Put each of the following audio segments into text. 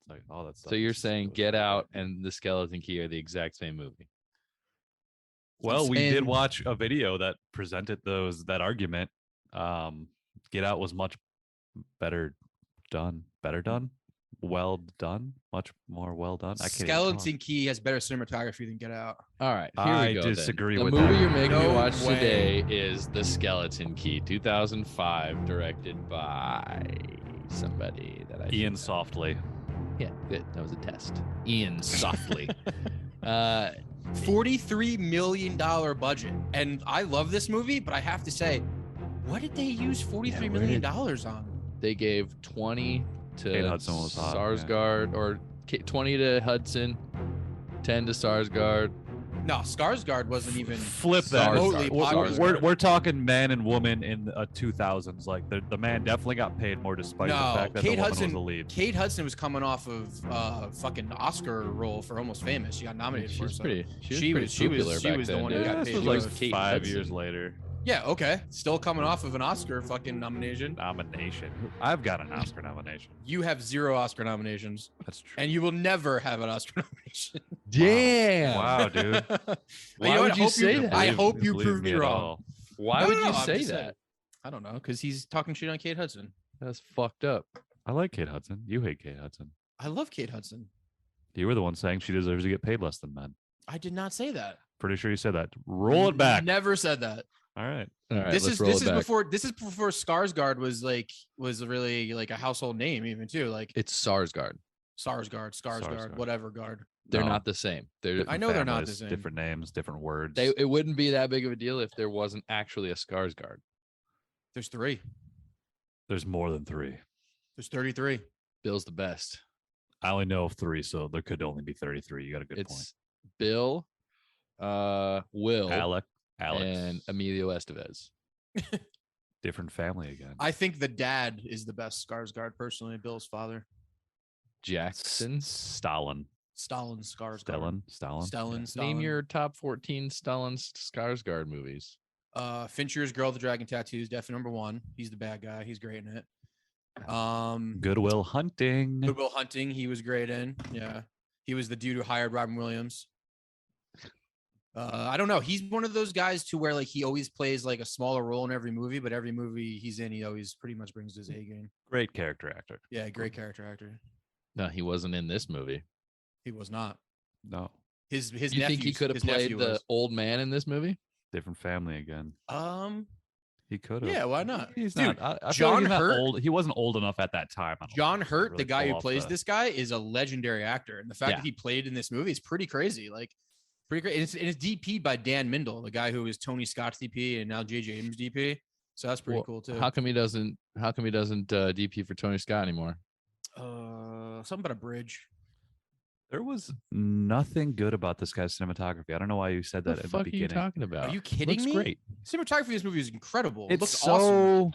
It's like all that stuff. So you're is saying really Get weird. Out and The Skeleton Key are the exact same movie? Well, we did saying- watch a video that presented that argument. Get Out was much better done, well done, much more well done. I can't even talk. Skeleton Key has better cinematography than Get Out. All right, here I we go. disagree then. with the movie that. you're making me No watch way. today is The Skeleton Key, 2005, directed by somebody that I Iain should know. Softly. Yeah, good. That was a test. Iain Softly. $43 million budget. And I love this movie, but I have to say, what did they use $43 million on? They gave 20 to Kate Hudson was hot, yeah. Sarsgaard, or 20 to Hudson, 10 to Sarsgaard. No, Skarsgård wasn't even Flip that. remotely popular. We're talking man and woman in the 2000s. Like the man definitely got paid more despite the fact that Kate the woman Hudson was the lead. Kate Hudson was coming off of fucking Oscar role for Almost Famous. She got nominated for it. She's so- pretty. She was popular the back one who then, got dude. paid. This was She like was Kate 5 Hudson. years later. Yeah, okay. Still coming off of an Oscar fucking nomination. Nomination. I've got an Oscar nomination. You have 0 Oscar nominations, That's true. and you will never have an Oscar nomination. Damn. Wow, dude. Why would you say that? I hope you Believe prove me at wrong. all. Why No, would no, you no, I'm say just that? saying. I don't know, because he's talking shit on Kate Hudson. That's fucked up. I like Kate Hudson. You hate Kate Hudson. I love Kate Hudson. You were the one saying she deserves to get paid less than men. I did not say that. Pretty sure you said that. Roll it back. Never said that. All right. All right, this let's is roll this it is back. before Skarsgård was really like a household name even too, like It's Sarsgaard. Skarsgård, Skarsgård. whatever guard. They're No. not the same. They're I know they're not the Families, same. Different names, different words. it wouldn't be that big of a deal if there wasn't actually a Skarsgård. There's 3. There's more than 3. There's 33. Bill's the best. I only know of 3, so there could only be 33. You got a good It's Bill, Will, point. Alex. and Emilio Estevez. Different family again. I think the dad is the best Skarsgård personally. Bill's father, Jackson. Stalin. Stalin Skarsgård. Stalin. Name your top 14 Stalin Skarsgård movies. Fincher's Girl with the Dragon Tattoos, definitely number 1. He's the bad guy. He's great in it. Goodwill Hunting. Goodwill Hunting, he was great in. Yeah, he was the dude who hired Robin Williams. I don't know. He's one of those guys to where like he always plays like a smaller role in every movie, but every movie he's in, he always pretty much brings his A game. Great character actor. Yeah, great character actor. No, he wasn't in this movie. He was not. No. His You think he nephews- could have his played nephew the was. old man in this movie? Different family again. He could have. Yeah, why not? He's Dude, not. I feel John like he's not Hurt- old. He wasn't old enough at that time. I don't John think, to Hurt, really the guy pull who off plays the- this guy, is a legendary actor, and the fact Yeah. that he played in this movie is pretty crazy. Like, pretty great. And it's DP'd by Dan Mindel, the guy who was Tony Scott's DP and now J.J. Abrams DP. So that's pretty Well, cool too. How come he doesn't DP for Tony Scott anymore? Something about a bridge. There was nothing good about this guy's cinematography. I don't know why you said that What the at fuck the are you beginning. talking about? Are you kidding Looks me? great. Cinematography of this movie is incredible. It It's looks so. awesome.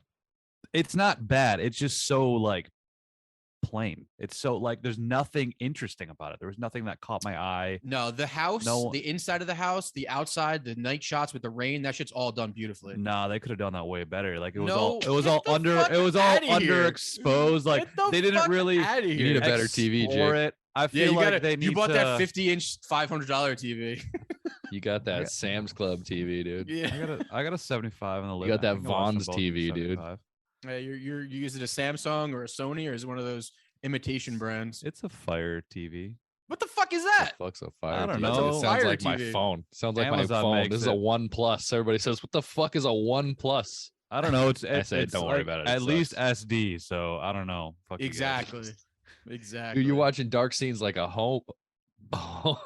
It's not bad. It's just so like plain. It's so like there's nothing interesting about it. There was nothing that caught my eye. No, the house, No. the inside of the house, the outside, the night shots with the rain, that shit's all done beautifully. Nah, they could have done that way better. Like it was No, all get the fuck outta here. underexposed. Like Get the they didn't fuck really outta You need here. a better TV, explore Jake. it. I Yeah, feel you like got they need You bought to, that 50-inch, $500 TV. You got that Sam's Club TV, dude. Yeah. I got a 75 on the You list. got that Vaughn's TV, dude. You're using a Samsung or a Sony, or is it one of those imitation brands? It's a Fire TV. What the fuck is The that? fuck's a Fire I don't TV? know. It sounds Fire like my TV. phone. Sounds like Amazon my phone. makes This is a it. One Plus. Everybody says, "What the fuck is a One Plus?" I don't know. It's I said, it's don't worry like about it, it At least sucks. SD. So I don't know. Fuck you guys. Exactly. Exactly. Dude, you're watching dark scenes like a home. Oh,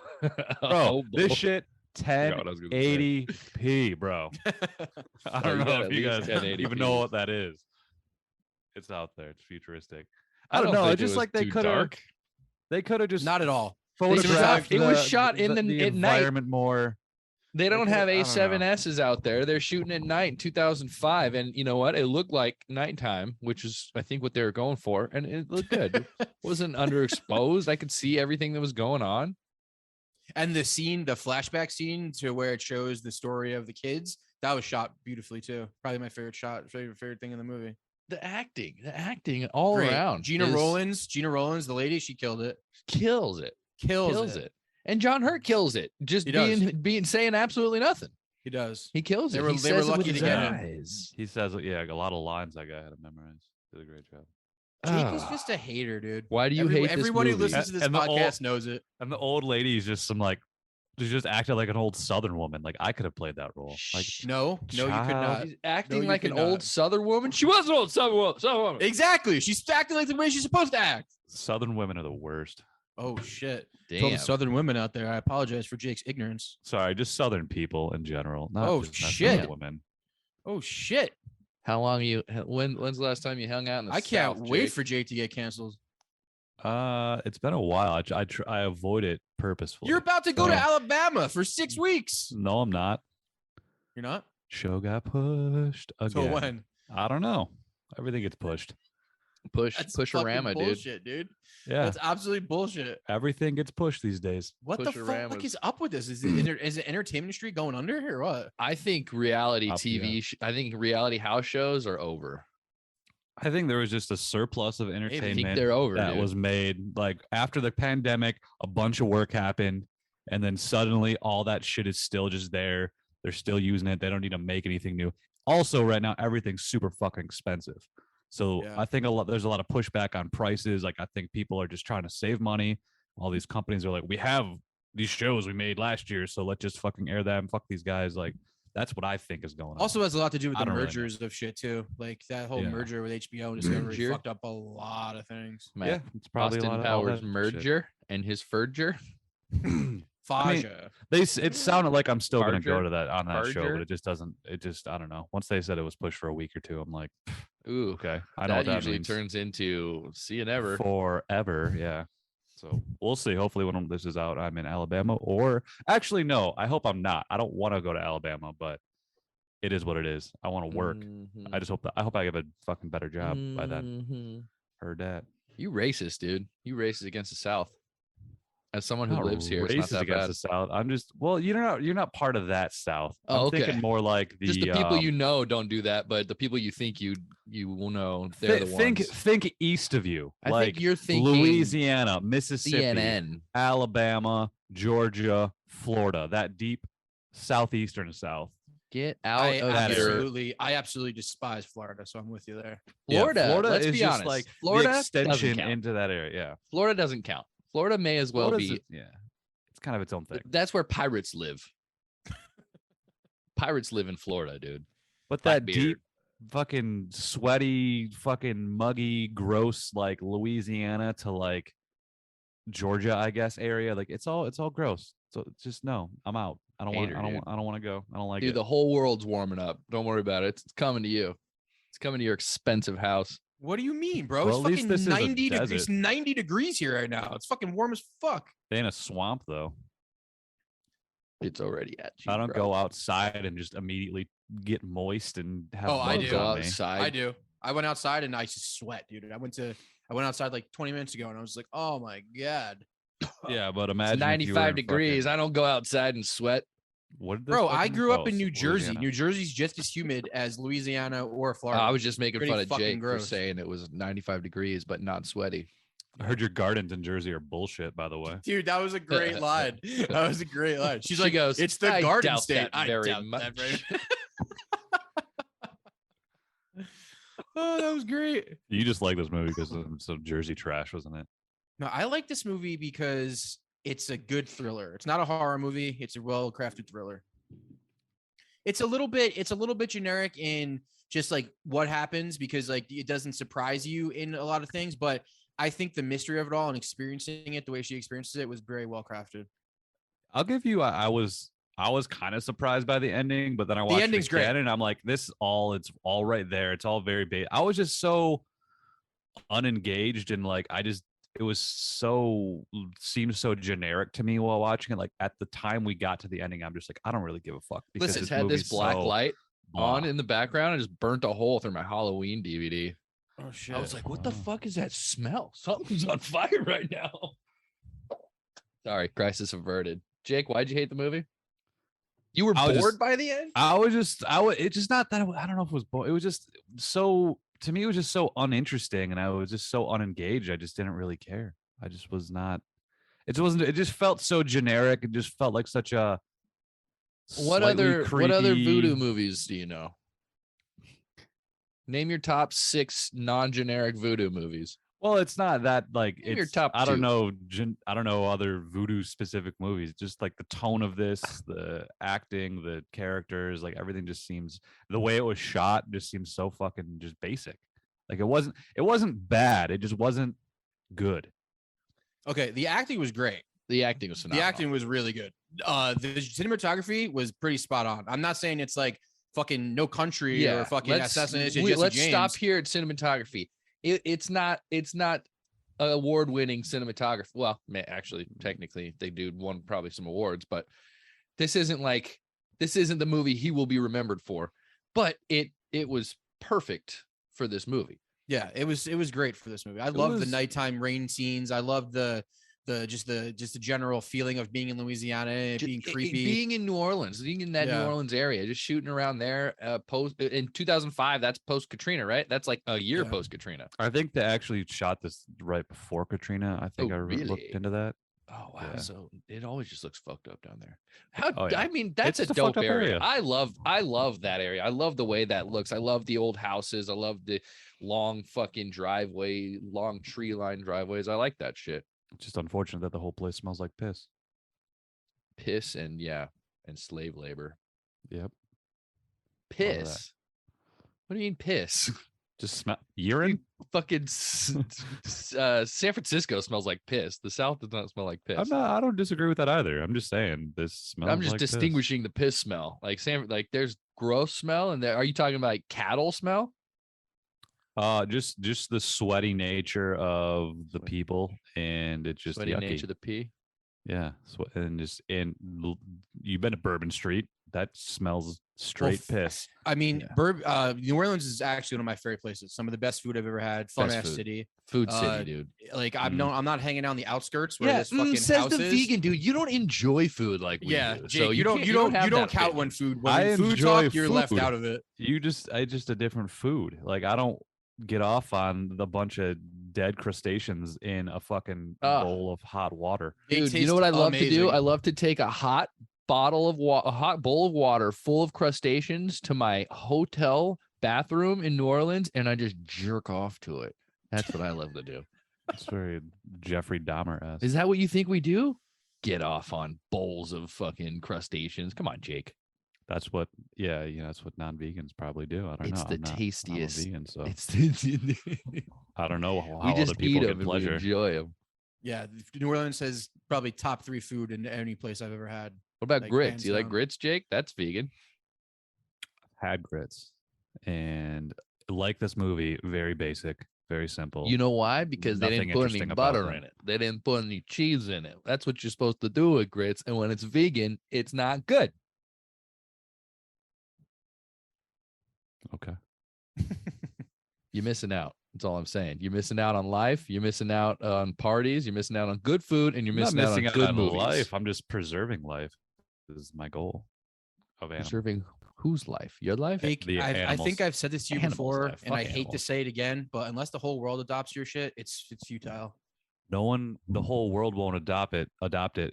Bro, this shit forgot what I was gonna say. 1080p, bro. I don't you know got if at you least guys 1080p. even know what that is. It's out there. It's futuristic. I I don't know. think It's just was like they too could have. dark. They could have just Not at all. photographed. It was shot in the- at night. environment more. They don't Like, have I don't know. A7Ss out there. They're shooting at night in 2005, and you know what? It looked like nighttime, which is I think what they were going for, and it looked good. It wasn't underexposed. I could see everything that was going on. And the scene, the flashback scene to where it shows the story of the kids, that was shot beautifully too. Probably my favorite shot, favorite thing in the movie. the acting all Great. around. Gina is- Rollins, the lady, she killed it. kills it. Kills it. And John Hurt kills it. Just He does. being saying absolutely nothing. He does. He kills They it. were- He they were says it with lucky his to get him. eyes. He says, yeah, a lot of lines that guy had to memorize. Did a great job. Jake is Ah. just a hater, dude. Why do you hate this everyone who movie? listens to this And the old- podcast knows it. And the old lady is just some like, she just acted like an old Southern woman. Like I could have played that role. Like No, you could Child. not. She's acting you like an could old not. Southern woman. She was an old Southern woman. Exactly. She's acting like the way she's supposed to act. Southern women are the worst. Oh shit. To all the Damn. Southern women out there, I apologize for Jake's ignorance. Sorry, just Southern people in general. Not Oh, just not shit. Southern women. Oh shit. How long when's the last time you hung out in the I can't South, wait Jake? for Jake to get canceled. It's been a while. I avoid it purposefully. You're about to go to So- Alabama for 6 weeks. No, I'm not. You're not? Show got pushed again. So when? I don't know. Everything gets pushed. Push That's a fucking Rama, dude. bullshit, dude. Yeah, That's absolute bullshit. everything gets pushed these days. What the Push-a-Ramas. fuck is up with this? Is the entertainment industry going under or what? I think reality Up, TV. I think reality house shows are over. I think there was just a surplus of I think entertainment they're over. that dude. was made. Like after the pandemic, a bunch of work happened, and then suddenly all that shit is still just there. They're still using it. They don't need to make anything new. Also, right now everything's super fucking expensive. So Yeah. I think there's a lot of pushback on prices. Like I think people are just trying to save money. All these companies are like, we have these shows we made last year, so let's just fucking air them. Fuck these guys. Like that's what I think is going on. Also has a lot to do with I the don't really know. mergers of shit too. Like that whole Yeah. merger with HBO and Discovery Merger? fucked up a lot of things. Matt, yeah, it's probably Austin a lot of all Powers that merger and his furger. Faja. It sounded like I'm still going to go Farger? to that on that show, Farger? but it just doesn't. It just I don't know. Once they said it was pushed for a week or two, I'm like, Ooh, okay, I know that what that usually means. turns into see you never. Forever. Yeah. So we'll see. Hopefully, when this is out, I'm in Alabama. Or actually, no. I hope I'm not. I don't want to go to Alabama, but it is what it is. I want to work. Mhm. I just hope that I hope I have a fucking better job by then. Mhm. Heard that. You racist, dude. You racist against the South. As someone who Not lives here, it's not racist that against bad. the South. I'm just you're not part of that South. Oh, I'm okay. thinking more like Just the people you know don't do that, but the people you think you will know, they're the think ones. think east of you, I like think you're thinking Louisiana, Mississippi, CNN. Alabama, Georgia, Florida, that deep southeastern South. Get out I of your absolutely despise Florida, so I'm with you there. Florida. Yeah, Florida let's is be just honest. like Florida the doesn't extension count. into that area. Yeah, Florida doesn't count. Florida may as well Florida's be. it's kind of its own thing. That's where pirates live. Pirates live in Florida, dude. But that Blackbeard. deep, fucking sweaty, fucking muggy, gross, like Louisiana to like Georgia, I guess area, like it's all gross. So it's just no, I'm out. I don't want. Hater, I don't. dude. I don't want to go. I don't like Dude, it. the whole world's warming up. Don't worry about it. It's coming to you. It's coming to your expensive house. What do you mean, bro? Well, at It's least fucking this is a 90 degrees. desert. It's 90 degrees here right now. It's fucking warm as fuck. They in a swamp though. It's already at you. I don't bro. go outside and just immediately get moist and have. Oh, I bugs do. on me. outside. I do. I went outside and I just sweat, dude. I went outside like 20 minutes ago and I was like, oh my God. Yeah, but It's imagine if you were 95 in degrees. fucking- I don't go outside and sweat. What did this Bro, I fucking- grew up oh, in New Jersey. Louisiana. New Jersey's just as humid as Louisiana or Florida. I was just making Pretty fun of fucking Jake for gross. saying it was 95 degrees, but not sweaty. I heard your gardens in Jersey are bullshit. By the way, Dude, that was a great line. That was a great line. She's She like, goes, it's the "I Garden doubt State. that I very doubt much." that very Oh, that was great. you just like this movie because of some Jersey trash, wasn't it? No, I like this movie because it's a good thriller. It's not a horror movie. It's a well-crafted thriller. It's a little bit generic in just like what happens because like it doesn't surprise you in a lot of things, but I think the mystery of it all and experiencing it the way she experiences it was very well crafted. I'll give you. I was kind of surprised by the ending, but then I watched ending's it great. again, and I'm like, it's all right there. It's all very bait. I was just so unengaged and like it was seemed so generic to me while watching it. Like at the time we got to the ending, I'm just like, I don't really give a fuck because Listen, this had this movie's black so light on blah. in the background and just burnt a hole through my Halloween DVD. Oh shit. I was like, what the Wow. fuck is that smell? Something's on fire right now. Sorry, crisis averted. Jake, why'd you hate the movie? You were I was bored just- by the end? It's just not that I don't know if it was it was just so to me, it was just so uninteresting, and I was just so unengaged. I just didn't really care. I just was not. It wasn't. It just felt so generic. It just felt like such a What slightly other voodoo creepy. movies do you know? Name your top 6 non-generic voodoo movies. Well, it's not that like Name your it's. top I don't 2. know. I don't know other voodoo specific movies. Just like the tone of this, the acting, the characters, like everything just seems. The way it was shot just seems so fucking just basic. Like it wasn't. It wasn't bad. It just wasn't good. Okay, the acting was great. The acting was phenomenal. The acting was really good. The cinematography was pretty spot on. I'm not saying it's like fucking No Country or fucking Assassination. Let's stop here at cinematography. It's not award-winning cinematography. Well, actually, technically, they do won probably some awards, but this isn't the movie he will be remembered for. But it was perfect for this movie. Yeah, it was great for this movie. I love the nighttime rain scenes. I love the general feeling of being in Louisiana and being creepy. Being in New Orleans, being in that New Orleans area, just shooting around there. Post in 2005, that's post Katrina, right? That's like a year post Katrina. I think they actually shot this right before Katrina. I think really? looked into that. Oh wow! Yeah. So it always just looks fucked up down there. I Yeah. mean, that's It's a a fucked dope up area. area. I love that area. I love the way that looks. I love the old houses. I love the long fucking driveway, long tree line driveways. I like that shit. It's just unfortunate that the whole place smells like piss. Piss and slave labor. Yep. Piss. What do you mean piss? Just smell urine. Fucking San Francisco smells like piss. The South does not smell like piss. I don't disagree with that either. I'm just saying this smells. I'm just like distinguishing the piss smell. Like there's gross smell, and are you talking about like cattle smell? Just the sweaty nature of the people, and it's just Sweaty yucky. nature of the pee. Yeah, you've been to Bourbon Street. That smells straight piss. I mean, New Orleans is actually one of my favorite places. Some of the best food I've ever had. Fun ass city. Food city, dude. Like I'm not hanging out on the outskirts where this fucking says house the is. vegan dude. You don't enjoy food like we do. Jake, So you don't count when food. When food talk, you're left out of it. I just a different food. Like I don't get off on the bunch of dead crustaceans in a fucking bowl of hot water. Dude, you know what I love to do? I love to take a hot bowl of water full of crustaceans to my hotel bathroom in New Orleans, and I just jerk off to it. That's what I love to do. It's very Jeffrey Dahmer-esque. Is that what you think we do? Get off on bowls of fucking crustaceans. Come on, Jake. That's what, that's what non-vegans probably do. I don't know. It's the tastiest. I'm a vegan, so It's I don't know how we just other people eat get them pleasure. and we enjoy them. Yeah, New Orleans has probably top 3 food in any place I've ever had. What about Like, grits? hands You like down. grits, Jake? That's vegan. Had grits, and like this movie, very basic, very simple. You know why? Because they Nothing didn't put any interesting about butter them. in it. They didn't put any cheese in it. That's what you're supposed to do with grits. And when it's vegan, it's not good. Okay. You're missing out. That's all I'm saying. You're missing out on life. You're missing out on parties. You're missing out on good food, and you're I'm not missing out on good on movies. life. I'm just preserving life. This is my goal of animals. Preserving whose life? Your life? Jake, The I animals. think I've said this to you Animals before, life. and I Fuck hate to animals. say it again, but unless the whole world adopts your shit, it's futile. The whole world won't adopt it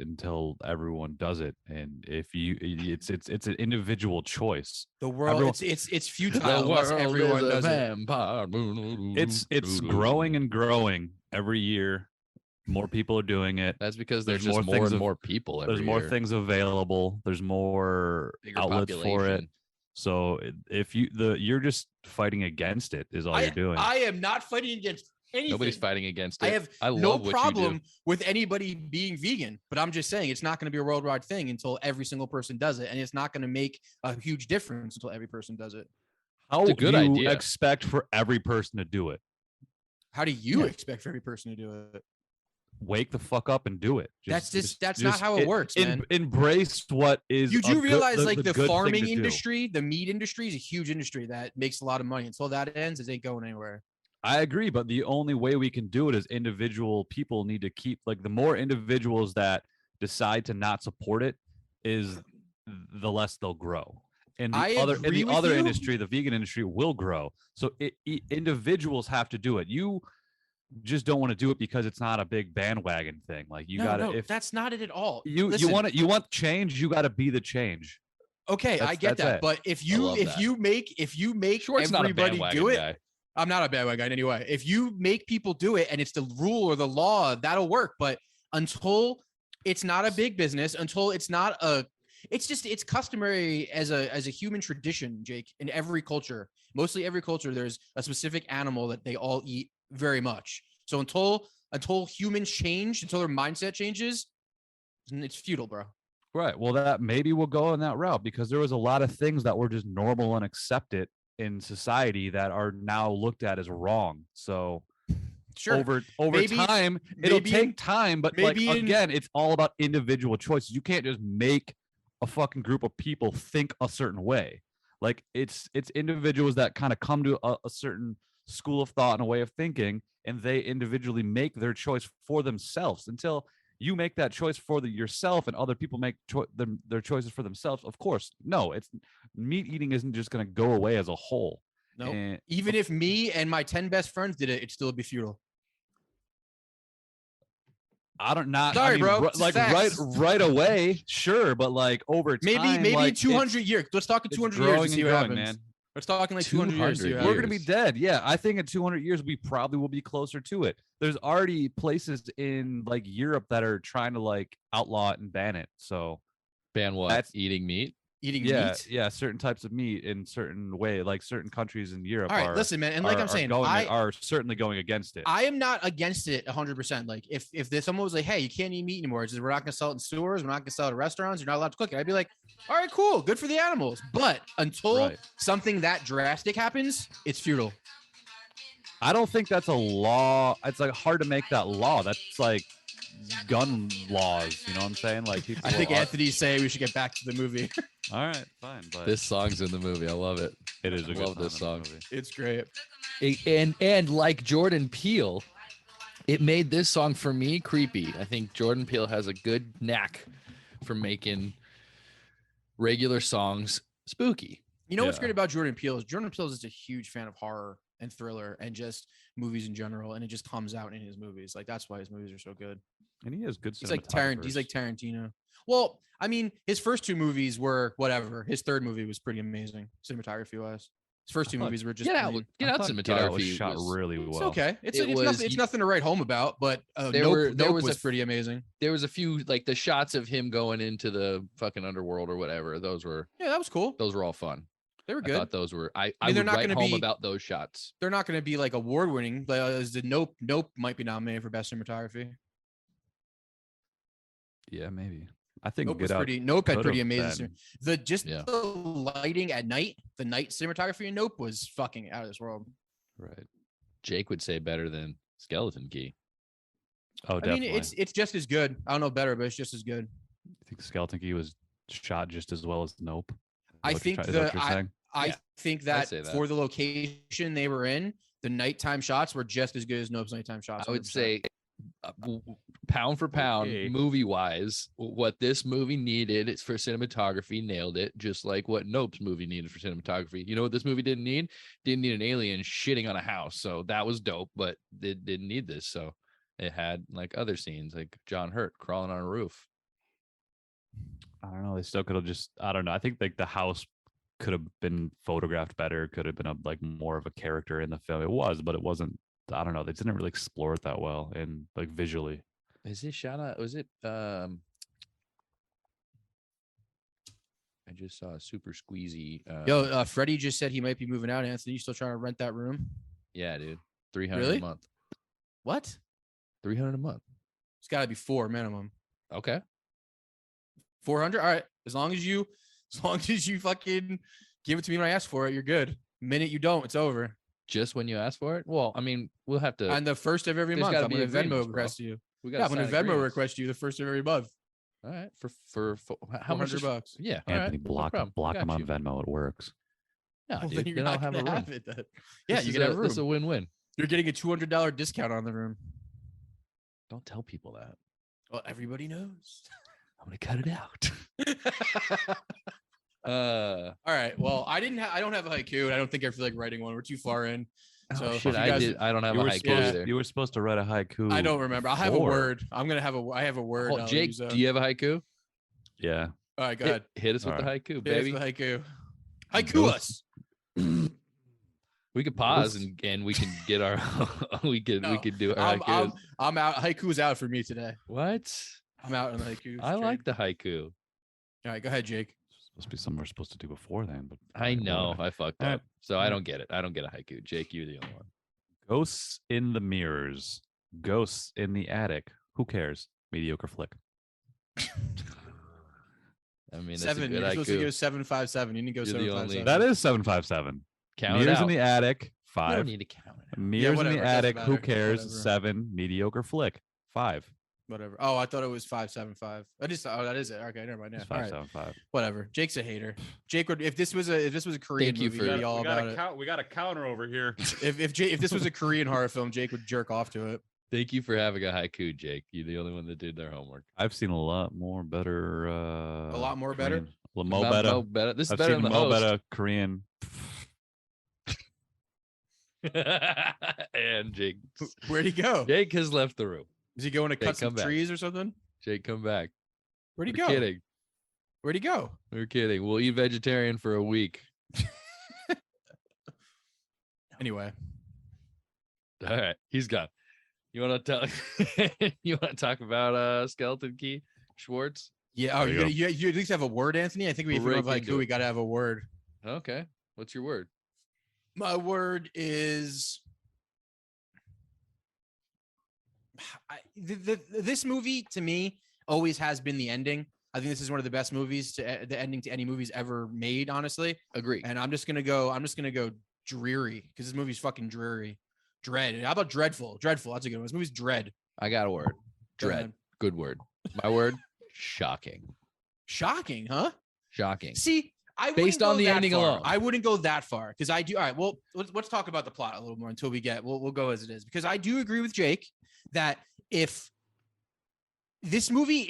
until everyone does it. And if it's an individual choice. The world, Everyone- it's futile unless everyone does it. It's growing and growing every year. More people are doing it. That's because there's There's just more more things and of- more people. There's every more year. things available. There's more Bigger outlets for it. population. So if you're just fighting against it is all you're doing. I am not fighting against anything. Nobody's fighting against it. I have love no what you problem do. with anybody being vegan, but I'm just saying it's not going to be a worldwide thing until every single person does it, and it's not going to make a huge difference until every person does it. How It's a good do you idea. expect for every person to do it? How do you Yeah. expect for every person to do it? Wake the fuck up and do it. That's not how it works, man. Embrace what is. You do realize the like the good thing farming to do. industry, the meat industry is a huge industry that makes a lot of money. Until that ends, it ain't going anywhere. I agree, but the only way we can do it is individual people need to keep like the more individuals that decide to not support it is the less they'll grow. In I the other agree with you. industry, the vegan industry will grow. So individuals have to do it. You just don't want to do it because it's not a big bandwagon thing. Like you gotta, if that's not it at all. you Listen, you want change, you got to be the change. okay, I get that, it. but if love that. you make Short's not a everybody bandwagon do it, guy. I'm not a bandwagon guy in any way. If you make people do it and it's the rule or the law, that'll work. But until it's not a big business, until it's not a, it's customary as a human tradition, Jake, in every culture. Mostly every culture, there's a specific animal that they all eat very much. So until humans change, until their mindset changes, it's futile, bro. Right. Well, that maybe we'll go in that route because there was a lot of things that were just normal and accepted in society that are now looked at as wrong. So Sure. over Maybe- time, it'll maybe take in- time, but maybe like in- again, it's all about individual choices. You can't just make a fucking group of people think a certain way. Like it's individuals that kind of come to a certain school of thought and a way of thinking, and they individually make their choice for themselves. Until you make that choice for yourself and other people make their choices for themselves, of course, no, it's meat eating isn't just going to go away as a whole. No, And even if me and my 10 best friends did it, it'd still be futile. I don't not Sorry, I mean, bro. like It's facts. right away, sure, but like over time, Maybe like, 200 years. Let's talk in it's 200 growing years and see and what growing, happens. man. Let's talk in like 200 years. See 200 what We're happens. gonna be dead. Yeah, I think in 200 years we probably will be closer to it. There's already places in like Europe that are trying to like outlaw it and ban it. So Ban what? That's- Eating meat? Eating yeah, meat. yeah, certain types of meat in certain way, like certain countries in Europe. All right, are, listen, man. And like I'm saying, are certainly going against it. I am not against it 100%. Like if there's someone was like, hey, you can't eat meat anymore. It's just, we're not going to sell it in stores. We're not going to sell it at restaurants. You're not allowed to cook it. I'd be like, all right, cool. Good for the animals. But until Right. something that drastic happens, it's futile. I don't think that's a law. It's like hard to make that law. That's like gun laws. You know what I'm saying? Like people. I think are- Anthony's saying we should get back to the movie. All right, fine, but This song's in the movie. I love it. it is a I good love this in the song. movie. It's great. And like Jordan Peele, it made this song for me creepy. I think Jordan Peele has a good knack for making regular songs spooky. You know what's Yeah. great about Jordan Peele is Jordan Peele is just a huge fan of horror and thriller and just movies in general, and it just comes out in his movies. Like that's why his movies are so good. And he has good. He's like Tarantino. Well, I mean, his first two movies were whatever. His third movie was pretty amazing, cinematography wise. His first two thought- movies were just Get out! pretty- Get out! was Cinematography shot was- really well. It's okay. It's It was- nothing. It's nothing to write home about. But There Nope, there Nope was was a- pretty amazing. There was a few like the shots of him going into the fucking underworld or whatever. Those were Yeah, that was cool. all fun. They were I good. thought those were. I mean, they're would not write gonna home be- about those shots. They're not going to be like award winning. As the Nope might be nominated for best cinematography. Yeah, maybe. I think Nope Get was Out pretty. Nope had could pretty have amazing. been. Yeah. The lighting at night, the night cinematography in Nope was fucking out of this world. Right. Jake would say better than Skeleton Key. Oh, I definitely. mean, it's just as good. I don't know better, but it's just as good. I think Skeleton Key was shot just as well as Nope. Is I what you're think is what you're saying? I Yeah, think that, say that. for the location they were in, the nighttime shots were just as good as Nope's nighttime shots. I would 100%. say, pound for pound, Okay. movie wise, what this movie needed is for cinematography, nailed it. Just like what Nope's movie needed for cinematography. You know what this movie didn't need? Didn't need an alien shitting on a house. So that was dope, but it didn't need this. So it had like other scenes, like John Hurt crawling on a roof. I don't know. They still could have just. I don't know. I think like the house could have been photographed better. Could have been like more of a character in the film. It was, but it wasn't. I don't know. They didn't really explore it that well and like visually. Is it shot on? Was it? I just saw a super squeezy. Yo, Freddie just said he might be moving out. Anthony, you still trying to rent that room? Yeah, dude, 300 Really? a month. What? 300 a month. It's got to be 4 minimum. Okay. 400. All right. As long as you fucking give it to me when I ask for it, you're good. Minute you don't, it's over. Just when you ask for it. Well, I mean, we'll have to. On the first of every There's month, gotta I'm be going to Venmo agreements, bro. request you. we Yeah, I'm going to sign Venmo agreements. request you the first of every month. All right. For how much? $400. Yeah. all Anthony, right, no block problem. block Got him on you. Venmo. It works. No, Well, dude, then you're then I'll not have a going to room. have it then. Yeah, This you is can have a room. This is a win-win. You're getting a $200 discount on the room. Don't tell people that. Well, everybody knows. I'm gonna cut it out. Uh, All right. Well, I don't have a haiku, and I don't think I feel like writing one. We're too far in. So if shit, you I guys- did. I don't have You a were haiku supposed either. you were supposed to write a haiku. I don't remember. I'll have a before. word. I have a word. I'll Jake, use, do you have a haiku? Yeah. All right, go ahead. Hit us with All the right. haiku, Hit us baby. with the haiku. Haiku Ghost- us. We could pause and we can get our we could do our haikus. I'm out. Haiku's out for me today. What? I'm out on the haiku. I like the haiku. All right, go ahead, Jake. Supposed to be something we're supposed to do before then, but I know whatever. I fucked All right. up, so I don't get it. I don't get a haiku. Jake, you're the only one. Ghosts in the mirrors, ghosts in the attic. Who cares? Mediocre flick. I mean, that's Seven. a You're good supposed to go haiku. 757. You didn't go You're the only- 757. That is 757. Count it Mirrors out. in the attic. You 5. don't need to count it out. Mirrors in whatever, the it doesn't attic. Who matter. cares? Whatever. 7. Mediocre flick. 5. Whatever. Oh, I thought it was 575. That is it. Okay, never mind. Yeah. It's All right. 575. Whatever. Jake's a hater. Jake would if this was a Korean Thank you movie, for- he'd be all about it. We got a counter over here. If this was a Korean horror film, Jake would jerk off to it. Thank you for having a haiku, Jake. You're the only one that did their homework. I've seen a lot more better. A lot more better? Korean- Mo better. Mo better. This is I've better seen than the Mo host. better Korean. And Jake. Where'd he go? Jake has left the room. Is he going to Jake, cut some come back. trees or something? Jake, come back. Where'd he We're go? kidding. Where'd he go? We're kidding. We'll eat vegetarian for a week. Anyway, All right, he's gone. You want to talk? You want to talk about Skeleton Key Schwartz? yeah. Oh, There you you at least have a word, Anthony. I think if we have Break like into who it. we got to have a word. Okay. What's your word? My word is. This movie to me always has been the ending. I think this is one of the best movies the ending to any movies ever made, honestly. Agree. And I'm just gonna go dreary because this movie's fucking dreary. Dread. How about dreadful? Dreadful. That's a good one. This movie's dread. I got a word. Go Dread. ahead. Good word. My word. Shocking. Shocking, huh? Shocking. See, Based on the ending far. alone. I wouldn't go that far because I do. All right, well, let's talk about the plot a little more until we get. We'll go as it is because I do agree with Jake that if this movie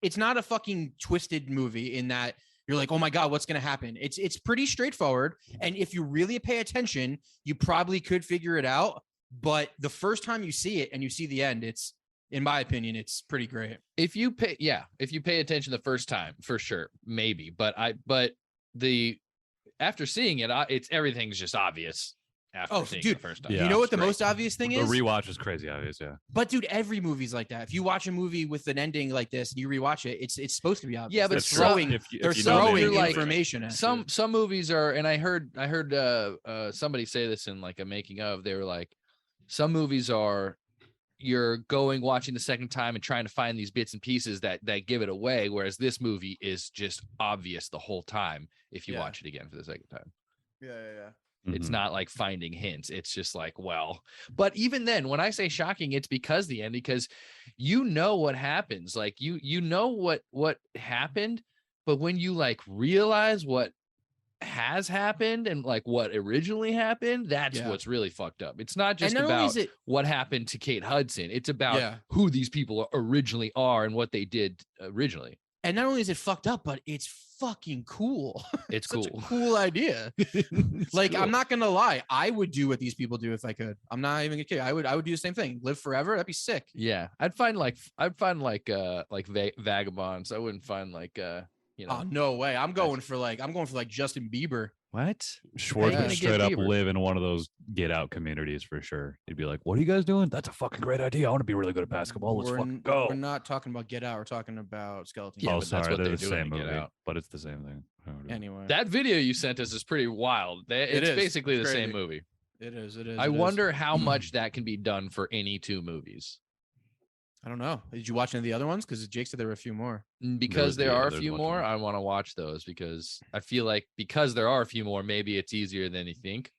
it's not a fucking twisted movie in that you're like, oh my god, what's gonna happen? It's pretty straightforward, and if you really pay attention, you probably could figure it out. But the first time you see it and you see the end, it's, in my opinion, it's pretty great. If you pay attention the first time, for sure, maybe. But after seeing it, it's everything's just obvious. After seeing it dude, the first time. Yeah. you know what the It's great. most obvious thing The is? rewatch is crazy obvious, yeah. But dude, every movie's like that. If you watch a movie with an ending like this and you rewatch it, it's supposed to be obvious. Yeah, but they're That's true. throwing If you they're know the throwing ending, like- information at you. Some movies are, and I heard somebody say this in like a making of. They were like, some movies are you're watching the second time and trying to find these bits and pieces that give it away, whereas this movie is just obvious the whole time if you Yeah. watch it again for the second time. Yeah. It's Mhm. not like finding hints. It's just like, well, but even then, when I say shocking, it's because because you know what happens. Like you know what happened, but when you like realize what has happened and like what originally happened, that's Yeah. what's really fucked up. It's not just and not only about is it what happened to Kate Hudson. It's about Yeah. who these people originally are and what they did originally. and not only is it fucked up, but it's fucking cool. It's Such cool. a cool idea. It's Like, cool. I'm not gonna lie, I would do what these people do if I could. I'm not even gonna kid. I would do the same thing. Live forever. That'd be sick. Yeah, I'd find like vagabonds. I wouldn't find like you know Oh no way. I'm going for like Justin Bieber. what? Schwartz Yeah. would Get straight up Bieber. live in one of those get out communities for sure. He'd be like, "What are you guys doing? That's a fucking great idea. I want to be really good at basketball. Let's fucking go." We're not talking about Get Out. We're talking about Skeleton. Yeah, oh, Key. but that's sorry, what they're they're the doing same to Get movie, Out. but it's the same thing. I don't know. Anyway, That video you sent us is pretty wild. It's is. basically It's the same crazy. movie. it is. It is. I it is. wonder how much that can be done for any two movies. I don't know. Did you watch any of the other ones? Because Jake said there were a few more. Because there yeah, are a there's few a bunch more, of I want to watch those because I feel like because there are a few more, maybe it's easier than you think.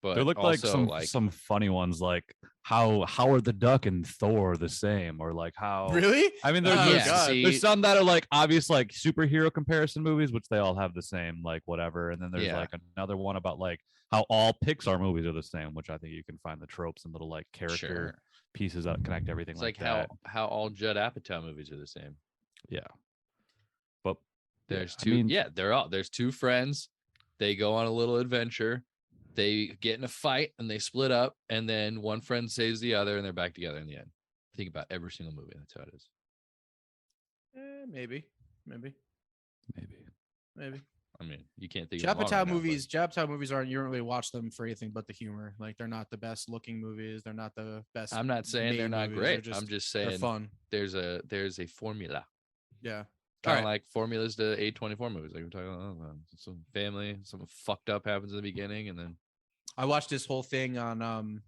But There look like also, some funny ones, like how Howard the Duck and Thor the same, or like how. Really? I mean, Oh, there's God. see, there's some that are like obvious like superhero comparison movies, which they all have the same like whatever, and then there's Yeah. like another one about like how all Pixar movies are the same, which I think you can find the tropes and little like character Sure. pieces that connect everything It's like that. how all Judd Apatow movies are the same. Yeah. But There's I two. mean- There's two friends. They go on a little adventure. They get in a fight and they split up, and then one friend saves the other, and they're back together in the end. Think about every single movie. That's how it is. Maybe. I mean, you can't think of them all Chapatow right now, but- movies. Chapatow movies aren't. You don't really watch them for anything but the humor. Like they're not the best looking movies. They're not the best. I'm not saying they're made not movies. great. They're I'm just they're saying fun. there's a formula. Yeah. Kind of Alright. like formulas to A24 movies. Like we're talking about some family, something fucked up happens in the beginning, and then I watched this whole thing on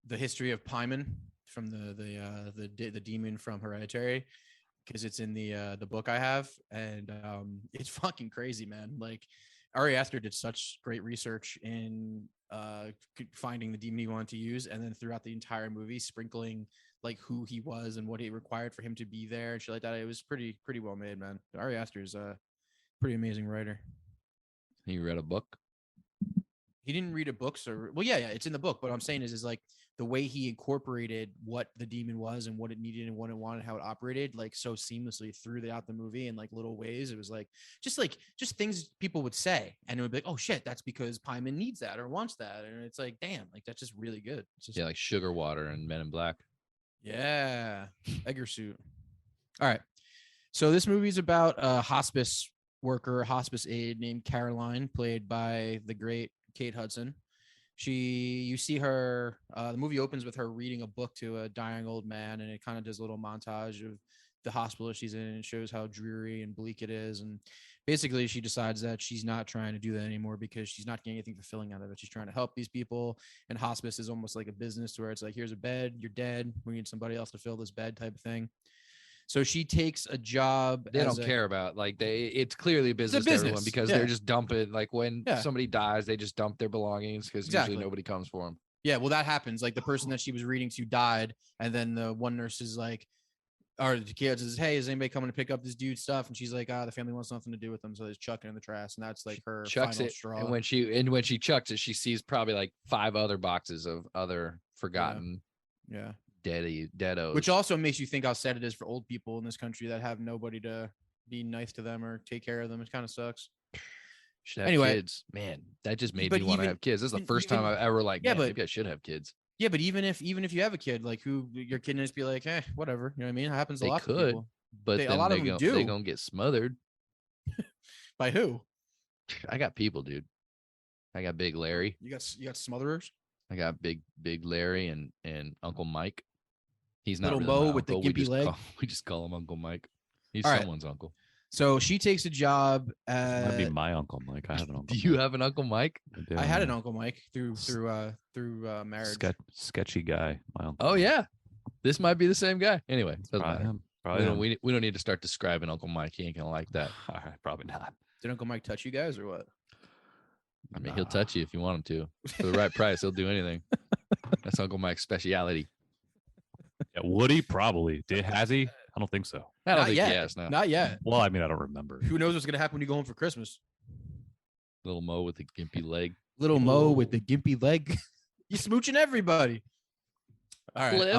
the history of Paimon from the demon from Hereditary, because it's in the book I have, and it's fucking crazy, man. Like Ari Aster did such great research in finding the demon he wanted to use, and then throughout the entire movie sprinkling like who he was and what he required for him to be there and shit like that. It was pretty well made, man. Ari Aster is a pretty amazing writer. you read a book. He didn't read a book, so well, yeah, it's in the book. But what I'm saying is like the way he incorporated what the demon was and what it needed and what it wanted, how it operated, like so seamlessly throughout the movie in like little ways. It was like just things people would say, and it would be like, oh shit, that's because Paimon needs that or wants that, and it's like, damn, like that's just really good. It's just, Yeah, like Sugar Water and Men in Black. yeah, Edgar suit. All right, so this movie's about a hospice worker, hospice aide named Caroline, played by the great Kate Hudson. You see her, the movie opens with her reading a book to a dying old man, and it kind of does a little montage of the hospital she's in and shows how dreary and bleak it is. And basically she decides that she's not trying to do that anymore because she's not getting anything fulfilling out of it. She's trying to help these people, and hospice is almost like a business where it's like, here's a bed, you're dead, we need somebody else to fill this bed type of thing. So she takes a job. They don't care about like it's clearly business, to everyone business, because yeah. they're just dumping like when Yeah. somebody dies, they just dump their belongings because Exactly. usually nobody comes for them. Yeah, well, that happens. Like the person that she was reading to died, and then the one nurse is like, or the kid says, "Hey, is anybody coming to pick up this dude's stuff?" And she's like, "The family wants nothing to do with them, so they just chuck it in the trash." And that's like her Chucks final it, straw. and when she chucks it, she sees probably like 5 other boxes of other forgotten yeah, deados. which also makes you think how sad it is for old people in this country that have nobody to be nice to them or take care of them. It kind of sucks. should have anyway, kids. Man, that just made but me want to even- have kids. This is the even- first time even- I've ever like, yeah, man, but- maybe I should have kids. Yeah, but even if you have a kid, like who your kid just be like, whatever, you know what I mean? It happens a They lot to could. people. But A then lot of they them they do. gonna get smothered. By who? I got people, dude. I got Big Larry. You got smotherers. I got big Larry and Uncle Mike. He's not Little really Mo my with the uncle. gimpy leg. We just call him Uncle Mike. He's All right. someone's uncle. So she takes a job. Might be my Uncle Mike. I have an Uncle. Do you have an Uncle Mike? Mike. I had an Yeah. Uncle Mike through marriage. Sketchy guy. My uncle. Oh yeah, this might be the same guy. Anyway, doesn't Probably matter. him. Probably him. We don't need to start describing Uncle Mike. He ain't gonna like that. All right, probably not. Did Uncle Mike touch you guys or what? I mean, he'll Nah. touch you if you want him to. For the right price, he'll do anything. That's Uncle Mike's speciality. Yeah, Woody probably did. Has he? I don't think so. I don't Not think yet. he has now. Not yet. Well, I mean, I don't remember. Who knows what's gonna happen when you go home for Christmas? Little Mo with the gimpy leg. Little Mo with the gimpy leg. You smooching everybody. All right.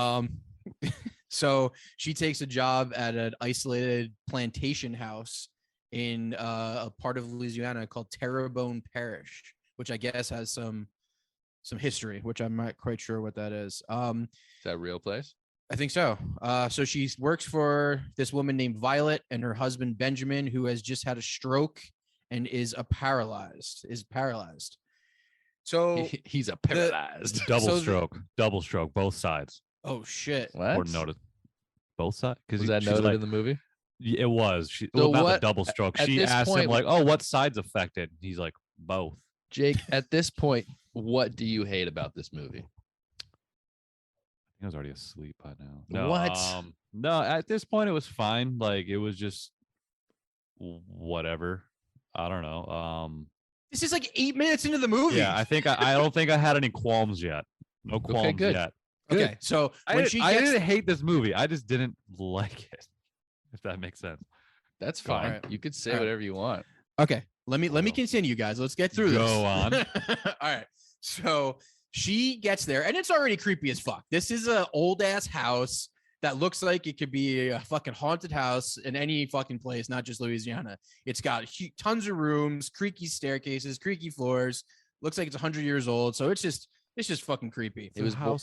Cliff. So she takes a job at an isolated plantation house in a part of Louisiana called Terrebonne Parish, which I guess has some history, which I'm not quite sure what that is. Is that a real place? I think so. So she works for this woman named Violet and her husband Benjamin, who has just had a stroke and is paralyzed. So He's a paralyzed. Double So double stroke, both sides. oh shit. What? Or notice both sides. Because Was that noted in the movie? It was. She, So well, not the what- double stroke. at She this asked him point- like, "Oh, what side's affected?" He's like, "Both." Jake, at this point, what do you hate about this movie? I was already asleep by now. No, What? No, at this point it was fine. Like it was just whatever. I don't know. This is like 8 minutes into the movie. Yeah, I don't think I had any qualms yet. No qualms good. yet. Okay. So when she I gets didn't hate this movie. I just didn't like it. If that makes sense. That's Go on. fine. Alright. You could say Alright. whatever you want. okay, let me Go. continue, guys. Let's get through this. Go on. All right. So she gets there, and it's already creepy as fuck. This is an old ass house. that looks like it could be a fucking haunted house in any fucking place, not just Louisiana. It's got tons of rooms, creaky staircases, creaky floors. Looks like it's 100 years old. So it's just fucking creepy. It was founded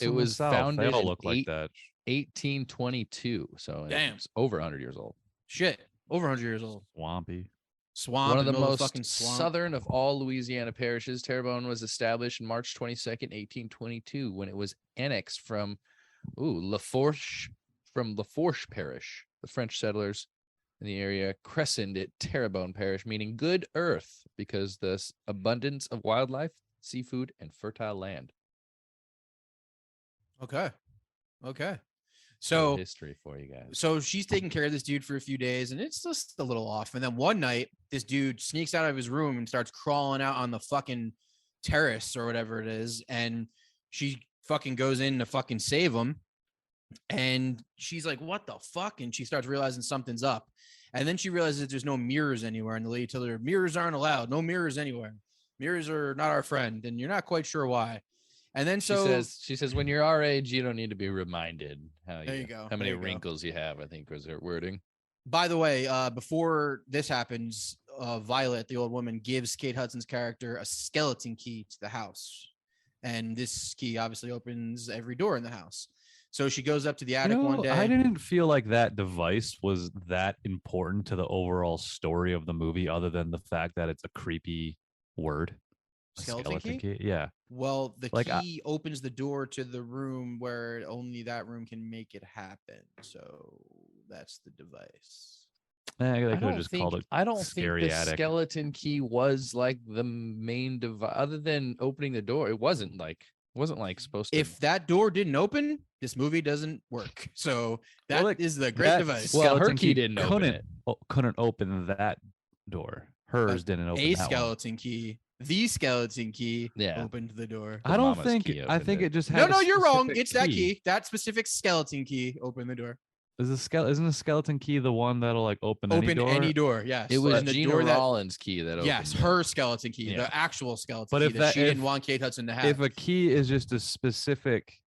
They all in look like that. 1822. So Damn. it's over 100 years old. Shit, over 100 years old. Swampy. Swamp. One of the most most southern of all Louisiana parishes, Terrebonne was established on March 22nd, 1822, when it was annexed from Lafourche Parish. The French settlers in the area christened it Terrebonne Parish, meaning good earth, because the abundance of wildlife, seafood, and fertile land. Okay. So history for you guys. So she's taking care of this dude for a few days, and it's just a little off. And then one night, this dude sneaks out of his room and starts crawling out on the fucking terrace or whatever it is. And she fucking goes in to fucking save him. And she's like, what the fuck? And she starts realizing something's up. And then she realizes that there's no mirrors anywhere. And the lady tells her, mirrors aren't allowed. No mirrors anywhere. Mirrors are not our friend. And you're not quite sure why. And then she says, when you're our age, you don't need to be reminded how many wrinkles you have, I think was her wording. By the way, before this happens, Violet, the old woman, gives Kate Hudson's character a skeleton key to the house. And this key obviously opens every door in the house. So she goes up to the attic one day. I didn't feel like that device was that important to the overall story of the movie, other than the fact that it's a creepy word. Skeleton key? Yeah. Well, the key opens the door to the room where only that room can make it happen. So that's the device. They could have just called it. I don't think the attic. Skeleton key was like the main device, other than opening the door. It wasn't like supposed to. If that door didn't open, this movie doesn't work. So that is the great device. Well, her key didn't open it. Couldn't open that door. Hers didn't open that skeleton key. The skeleton key opened the door. I don't think. I think it just had. No, you're wrong. It's that key. That specific skeleton key opened the door. Isn't a skeleton key the one that'll like open any door? Yes. It was Gina Rollins' key that opened. Yes, her skeleton key, the actual skeleton but key if that she didn't want Kate Hudson to have. If a key is just a specific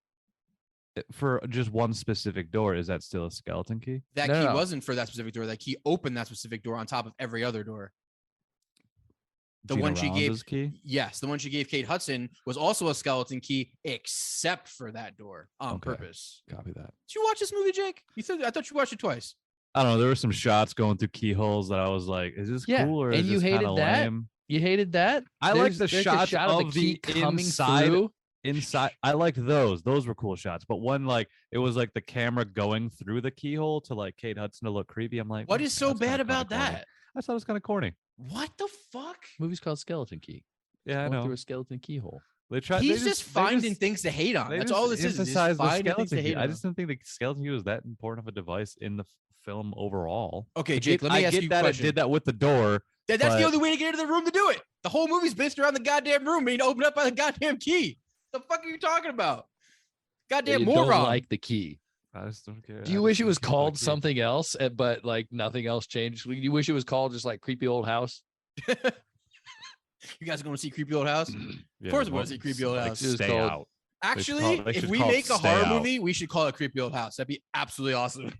for just one specific door, is that still a skeleton key? That key wasn't for that specific door. That key opened that specific door on top of every other door. The one she gave, yes, the one she gave Kate Hudson was also a skeleton key, except for that door on purpose. Copy that. Did you watch this movie, Jake? I thought you watched it twice. I don't know. There were some shots going through keyholes that I was like, "Is this cool?" Or and is you this hated that? lame? You hated that? I like the shots of the key coming through. Inside, I liked those. Those were cool shots. But when it was like the camera going through the keyhole to like Kate Hudson to look creepy, I'm like, what is so bad about that? I thought it was kind of corny. What the fuck? Movie's called Skeleton Key. Yeah, I know. Through a skeleton keyhole. He's just finding things to hate on. That's all this is. Emphasize the skeleton key. I just didn't think the skeleton key was that important of a device in the film overall. Okay, Jake, let me ask you a question. I did that with the door. That's the only way to get into the room to do it. The whole movie's based around the goddamn room being opened up by the goddamn key. The fuck are you talking about? Goddamn moron. Don't like the key. I just don't care. Do you wish it was called something else, but like nothing else changed? Do you wish it was called just like Creepy Old House? You guys are going to see Creepy Old House? Of course, I want to see Creepy Old House. Stay out. Actually, if we make a horror movie, we should call it Creepy Old House. That'd be absolutely awesome.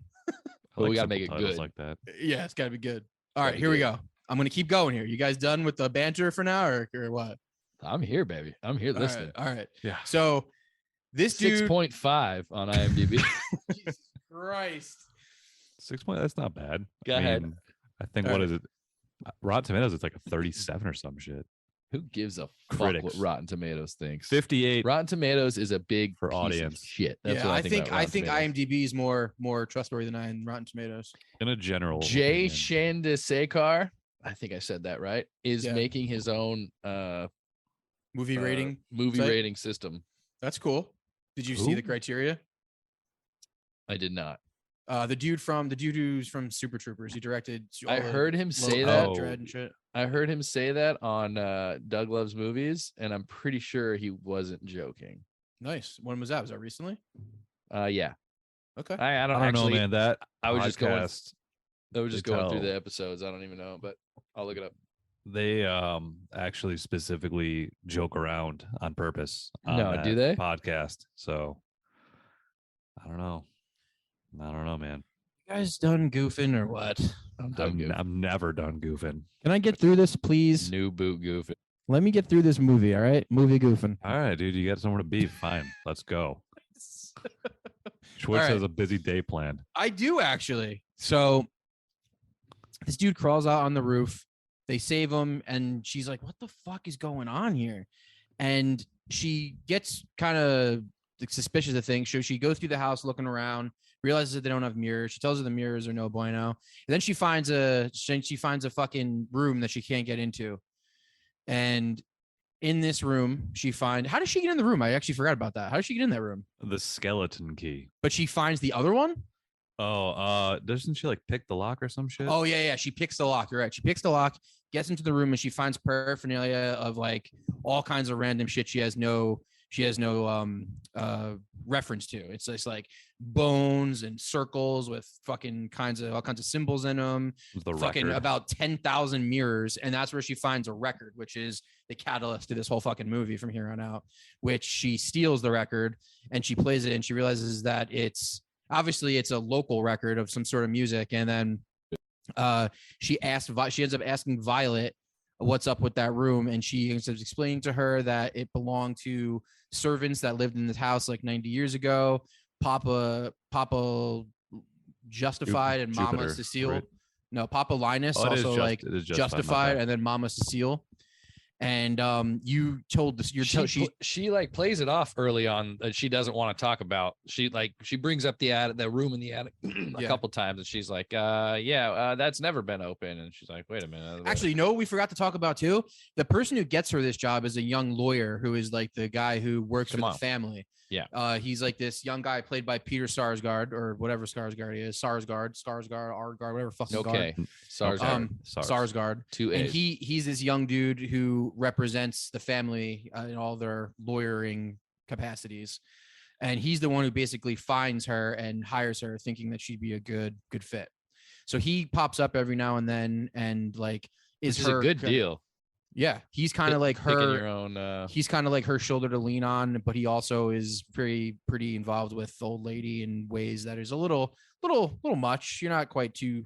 Well, we got to make it good. Like that. Yeah, it's got to be good. All right, here we go. I'm going to keep going here. You guys done with the banter for now or what? I'm here, baby. I'm here listening. All right. Yeah. So this dude 6.5 on IMDb. Jesus Christ. 6 point. That's not bad. Go ahead. I think what is it? Rotten Tomatoes, it's like a 37 or some shit. Who gives a fuck what Rotten Tomatoes thinks? 58. Rotten Tomatoes is a big for audience shit. That's what I think IMDb is more trustworthy than Rotten Tomatoes. In a general. Jay Chandrasekhar, I think I said that right, is making his own movie rating system. That's cool. Did you see the criteria? I did not. The dude who's from Super Troopers. He directed. I heard him say that. Dread and shit. I heard him say that on Doug Loves Movies, and I'm pretty sure he wasn't joking. Nice. When was that? Was that recently? Yeah. Okay. I don't know, man. That I was just going. I was just going through the episodes. I don't even know, but I'll look it up. They actually specifically joke around on purpose. No, do they? Podcast. So I don't know. I don't know, man. You guys done goofing or what? I'm never done goofing. Can I get through this, please? New boot goofing. Let me get through this movie, all right? Movie goofing. All right, dude. You got somewhere to be. Fine. Let's go. Schwartz right. has a busy day planned. I do actually. So this dude crawls out on the roof. They save him, and she's like, "What the fuck is going on here?" And she gets kind of suspicious of things. So she goes through the house looking around, realizes that they don't have mirrors. She tells her the mirrors are no bueno. And then she finds a fucking room that she can't get into. And in this room, how does she get in the room? I actually forgot about that. How does she get in that room? The skeleton key. But she finds the other one? Oh, doesn't she like pick the lock or some shit? Oh, yeah. She picks the lock. You're right. She picks the lock, gets into the room, and she finds paraphernalia of like all kinds of random shit she has no reference to. It's just like bones and circles with fucking all kinds of symbols in them. The fucking record. about 10,000 mirrors, and that's where she finds a record, which is the catalyst to this whole fucking movie from here on out. Which she steals the record and she plays it, and she realizes that it's a local record of some sort of music, and then she ends up asking Violet what's up with that room, and she ends up explaining to her that it belonged to servants that lived in this house like 90 years ago. Papa Justified and Mama Jupiter, Cecile. right? No, Papa Linus also like Justified, and then Mama Cecile. And you told this. She like plays it off early on that she doesn't want to talk about. She brings up the room in the attic a couple times, and she's like, that's never been open. And she's like, wait a minute. Actually, no, we forgot to talk about too. The person who gets her this job is a young lawyer who is like the guy who works for the family. Yeah. He's like this young guy played by Peter Sarsgaard or whatever Skarsgård he is. Skarsgård, Argard, whatever fucking okay. Sarsgaard. And he's this young dude who represents the family in all their lawyering capacities. And he's the one who basically finds her and hires her thinking that she'd be a good fit. So he pops up every now and then and like is a good deal. Yeah, he's kind of like her. Your own, he's kind of like her shoulder to lean on, but he also is pretty involved with the old lady in ways that is a little much. You're not quite too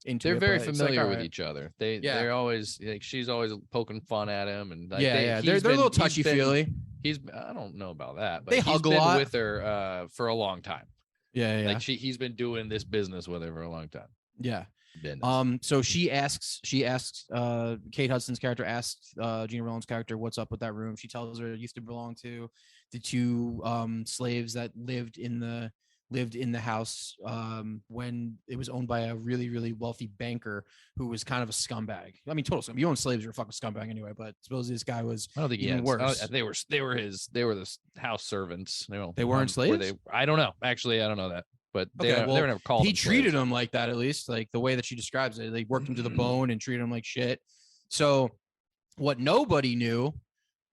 into. They're very familiar with each other. They're always like she's always poking fun at him, and like, they're a little touchy feely. I don't know about that, but they hug a lot with her for a long time. Yeah. Like he's been doing this business with her for a long time. Yeah. Business. So she asks Kate Hudson's character asks Gina Rollins' character what's up with that room. She tells her it used to belong to the two slaves that lived in the house when it was owned by a really, really wealthy banker who was kind of a scumbag. I mean, total scumbag. You own slaves, you're a fucking scumbag anyway. But supposedly this guy was. I don't think even worse. They were the house servants. They weren't slaves. I don't know. Actually, I don't know that. But they were never called. He treated them like that, at least, like the way that she describes it. They worked him to the bone and treated him like shit. So, what nobody knew,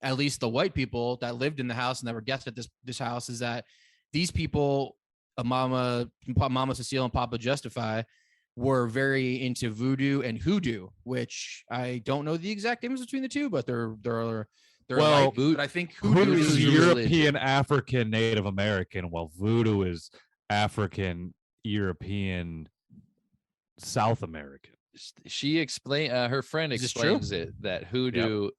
at least the white people that lived in the house and that were guests at this house, is that these people, Mama Cecile and Papa Justify, were very into voodoo and hoodoo, which I don't know the exact difference between the two, but they're well, but I think hoodoo is European, religion. African, Native American, while voodoo is African, European, South American. She explained. Her friend explains it that voodoo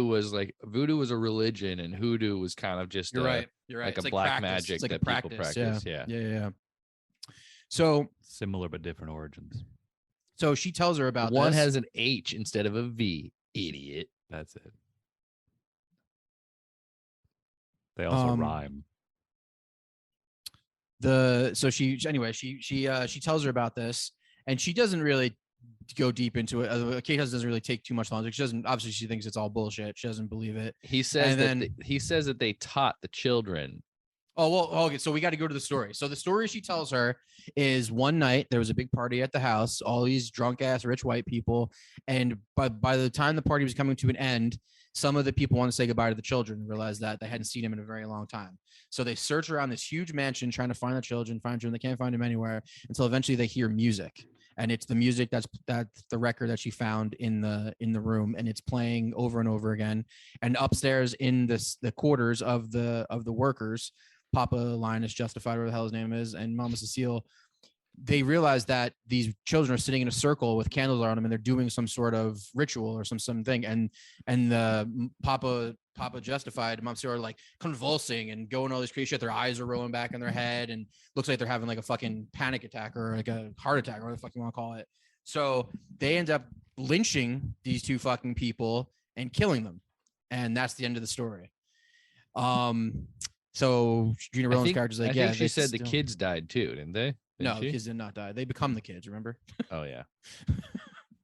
was a religion, and hoodoo was kind of just You're right. like it's a black practice. magic like that practice. people practice. Yeah. So similar but different origins. So she tells her about one this. has an H instead of a V. Idiot. That's it. They also rhyme. She tells her about this, and she doesn't really go deep into it. Kate doesn't really take too much longer. She thinks it's all bullshit. She doesn't believe it. He says that they taught the children. Oh, well, okay. So we got to go to the story. So the story she tells her is one night there was a big party at the house, all these drunk ass rich white people. And by the time the party was coming to an end, some of the people want to say goodbye to the children and realize that they hadn't seen him in a very long time. So they search around this huge mansion trying to find the children. They can't find him anywhere until eventually they hear music. And it's the music that's the record that she found in the room, and it's playing over and over again. And upstairs in the quarters of the workers, Papa Linus Justified, whatever the hell his name is, and Mama Cecile, they realize that these children are sitting in a circle with candles on them and they're doing some sort of ritual or something. And the Papa Justified and Mom Cecile are like convulsing and going all this crazy shit. Their eyes are rolling back in their head and looks like they're having like a fucking panic attack or like a heart attack or whatever the fuck you want to call it. So they end up lynching these two fucking people and killing them. And that's the end of the story. So Gina Rowland's character's like, I think she said the kids died too, didn't they? No, the kids did not die. They become the kids, remember? Oh yeah.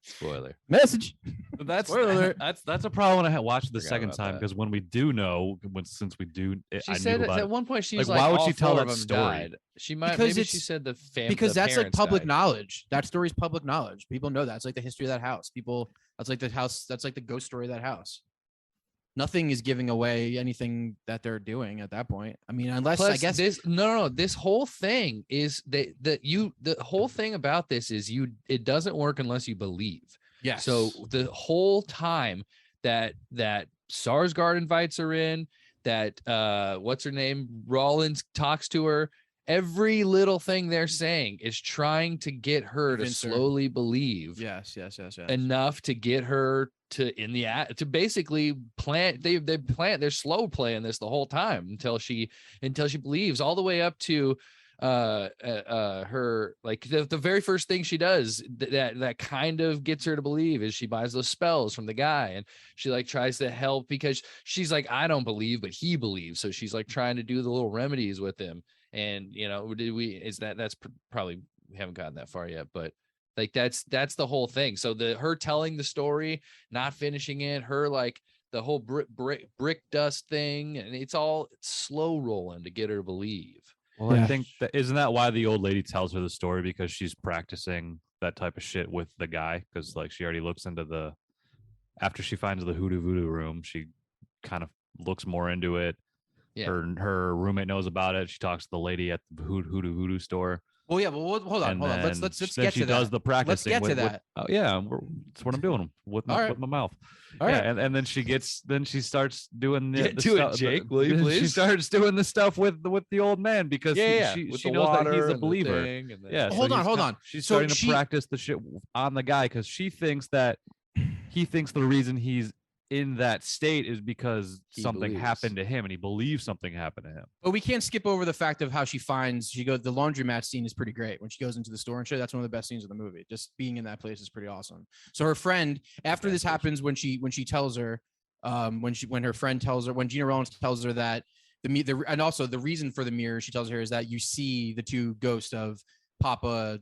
Spoiler. Message. That's Spoiler. that's a problem when I watched the Forgot second about time, that. because when we do know, since we do, She I said knew about at it. one point she was Like, like, why would all she tell four that of them story? died. She might Because maybe it's- she said the family Because that's like public died. knowledge. That story's public knowledge. People know that. It's like the history of that house. People, that's like the house. That's like the ghost story of that house. Nothing is giving away anything that they're doing at that point. I mean, unless Plus, I guess this no. This whole thing is the whole thing about this is it doesn't work unless you believe. yes. So the whole time that Sarsgaard invites her in, that what's her name, Rollins talks to her, every little thing they're saying is trying to get her Convince to her. slowly believe yes. enough to get her to basically plant. They're slow playing this the whole time until she believes, all the way up to her, like the very first thing she does that kind of gets her to believe is she buys those spells from the guy, and she like tries to help because she's like, I don't believe, but he believes, so she's like trying to do the little remedies with him. And that's probably, we haven't gotten that far yet, but like that's the whole thing. So her telling the story, not finishing it, her like the whole brick dust thing, and it's all slow rolling to get her to believe. Well, Yeah. I think isn't that why the old lady tells her the story, because she's practicing that type of shit with the guy, because like she already looks into after she finds the hoodoo voodoo room, she kind of looks more into it. Yeah. Her roommate knows about it. She talks to the lady at the hoodoo voodoo store. Well, yeah, but hold on. Let's then get she to does that. the practicing. Let's get to that. Oh yeah, that's what I'm doing with All right. with my mouth. All yeah, right. and then she starts doing Get the to it, stuff. Jake, will you She please? starts doing the stuff with the old man, because she With the knows that water he's a and the believer. thing and the- Yeah. so Hold he's on. She's So starting to practice the shit on the guy, because she thinks that he thinks the reason he's in that state is because He something believes. happened to him, and he believes something happened to him. But we can't skip over the fact of how the laundromat scene is pretty great when she goes into the store and shit. That's one of the best scenes of the movie. Just being in that place is pretty awesome. So her friend, after this happens, when she tells her, when Gina Rollins tells her that and also the reason for the mirror, she tells her, is that you see the two ghosts of Papa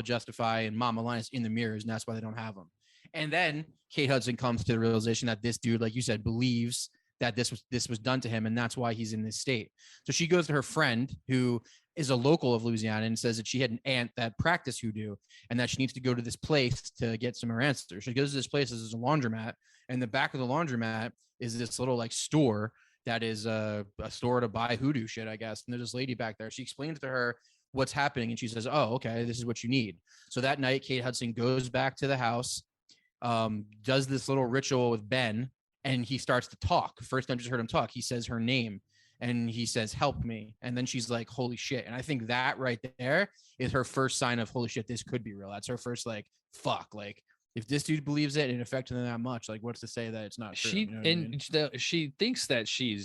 Justify and Mama Linus in the mirrors, and that's why they don't have them. And then Kate Hudson comes to the realization that this dude, like you said, believes that this was done to him, and that's why he's in this state. So she goes to her friend, who is a local of Louisiana, and says that she had an aunt that practiced hoodoo, and that she needs to go to this place to get some of her answers. She goes to this place. This is a laundromat, and the back of the laundromat is this little like store that is a store to buy hoodoo shit, I guess. And there's this lady back there. She explains to her what's happening, and she says, "Oh, okay, this is what you need." So that night, Kate Hudson goes back to the house, does this little ritual with Ben, and he starts to talk. First time I just heard him talk, he says her name, and he says, "Help me." And then she's like, "Holy shit." And I think that right there is her first sign of, holy shit, this could be real. That's her first, like, fuck, like, if this dude believes it and it affected him that much, like, what's to say that it's not true? She You know what I mean? she thinks that she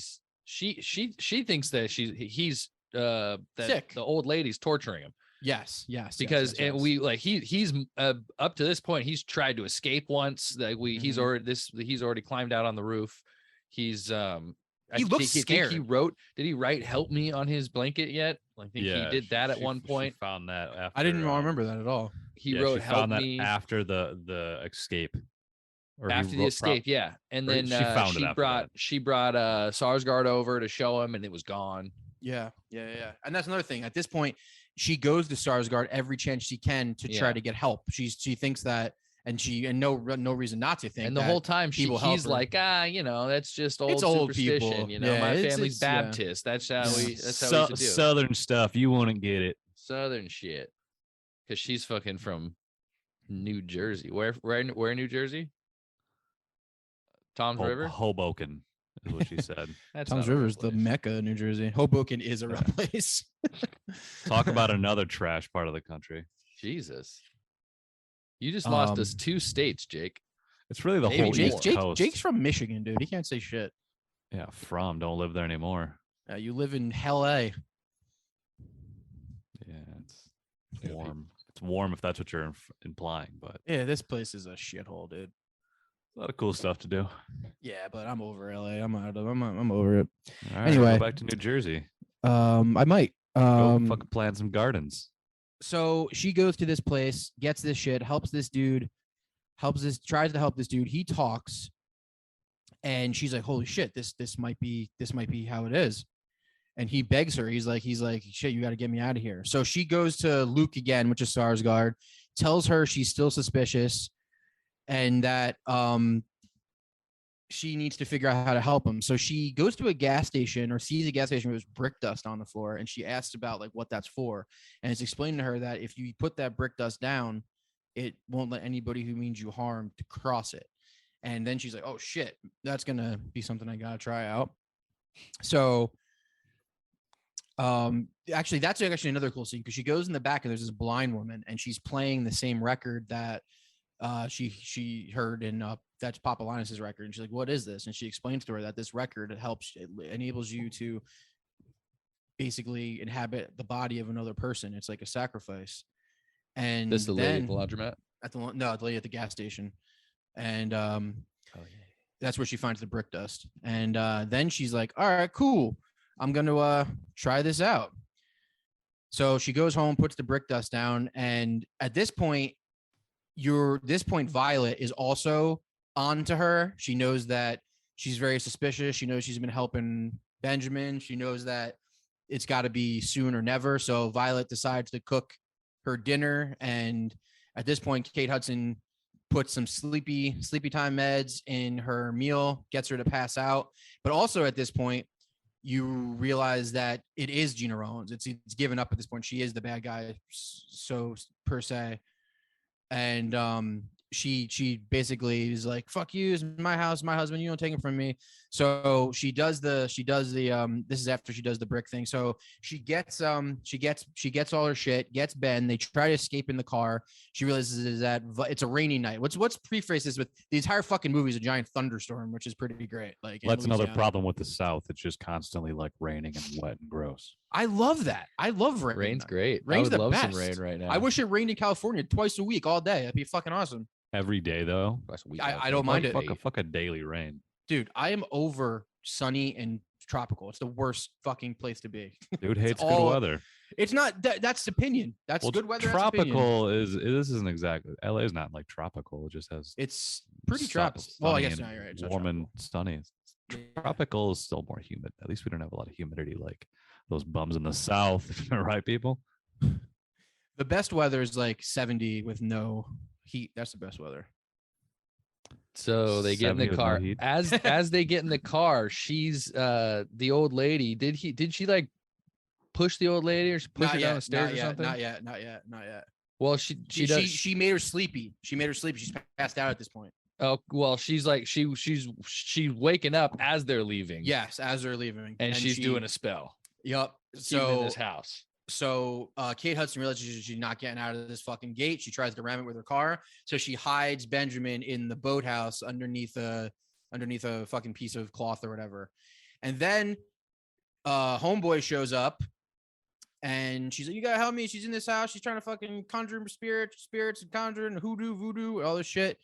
thinks that he's that Sick. the old lady's torturing him. Yes. Because yes. and we like he's up to this point he's tried to escape once. Like he's already climbed out on the roof. He's He looks scared. Did he write "help me" on his blanket yet? I think he did that at one point. She found that after, I didn't remember that at all. He wrote she "help found me" that after the escape. Or he after the wrote escape, yeah. And or then she found it after she brought Sarsgaard over to show him, and it was gone. Yeah. And that's another thing. At this point, she goes to Sarsgaard every chance she can to try to get help. She thinks that, and no reason not to think. And the that whole time he's her. like, that's just old superstition. people. You know, Yeah, my it's- family's it's- yeah. Baptist. That's how we used to do it. Southern stuff. You wouldn't get it. Southern shit. Because she's fucking from New Jersey. Where in New Jersey? Tom's River? Hoboken. is what she said. That's Tom's not a real River's the place. Mecca of New Jersey. Hoboken is a real place. Talk about another trash part of the country. Jesus. You just lost us Um, 2 states, Jake. It's really the Maybe whole Jake- East Coast. Jake's from Michigan, dude. He can't say shit. Yeah, don't live there anymore. You live in L.A. Yeah, it's warm. It's warm if that's what you're implying, but Yeah, this place is a shithole, dude. a lot of cool stuff to do. Yeah, but I'm over LA. I'm over it. All right, Anyway. go back to New Jersey. I might. Go fucking plant some gardens. So she goes to this place, gets this shit, tries to help this dude. He talks, and she's like, "Holy shit, this might be how it is." And he begs her. He's like, "Shit, you got to get me out of here." So she goes to Luke again, which is Sarsgaard, tells her she's still suspicious, and that she needs to figure out how to help him. So she goes to a gas station or sees a gas station where there's brick dust on the floor. And she asks about like what that's for. And it's explained to her that if you put that brick dust down, it won't let anybody who means you harm to cross it. And then she's like, oh shit, that's going to be something I got to try out. So actually that's actually another cool scene because she goes in the back and there's this blind woman and she's playing the same record that she heard in that's Papa Linus's record, and she's like, "What is this?" And she explains to her that this record it enables you to basically inhabit the body of another person. It's like a sacrifice. And This the lady at the laundromat? At the lady at the gas station, and that's where she finds the brick dust. And then she's like, "All right, cool. I'm gonna try this out." So she goes home, puts the brick dust down, and at this point, Violet is also on to her. She knows that she's very suspicious. She knows she's been helping Benjamin. She knows that it's got to be soon or never. So Violet decides to cook her dinner. And at this point, Kate Hudson puts some sleepy time meds in her meal, gets her to pass out. But also at this point, you realize that it is Gina Rollins. It's given up at this point. She is the bad guy, so per se. And she basically is like, fuck you, it's my house, my husband, you don't take it from me. So she does the this is after she does the brick thing. So she gets all her shit, gets Ben. They try to escape in the car. She realizes that it's a rainy night. What's preface this with the entire fucking movie is a giant thunderstorm, which is pretty great. Like that's another problem with the South. It's just constantly like raining and wet and gross. I love that. I love rain. Rain's great. Rain's I would the love best. some rain right now. I wish it rained in California twice a week, all day. That'd be fucking awesome. Every day though. I don't mind it. Fuck a daily rain. Dude, I am over sunny and tropical. It's the worst fucking place to be. Dude hates good weather. It's not that's opinion. That's good weather. Tropical this isn't exactly. LA is not like tropical. It just has. It's pretty tropical. Well, I guess no, you're right. It's warm and sunny. Tropical is still more humid. At least we don't have a lot of humidity like those bums in the South, right, people? The best weather is like 70 with no heat. That's the best weather. So they get in the car. No as they get in the car, she's the old lady. Did she like push the old lady or push her down the stairs or something? Not yet. Well, she made her sleepy. She's passed out at this point. Oh, well, she's like she's waking up as they're leaving. Yes, as they're leaving, and she's doing a spell. Yep. So in this house. So Kate Hudson realizes she's not getting out of this fucking gate. She tries to ram it with her car. So she hides Benjamin in the boathouse underneath a fucking piece of cloth or whatever. And then homeboy shows up and she's like, you gotta help me. She's in this house. She's trying to fucking conjure spirits and conjure and hoodoo, voodoo, all this shit.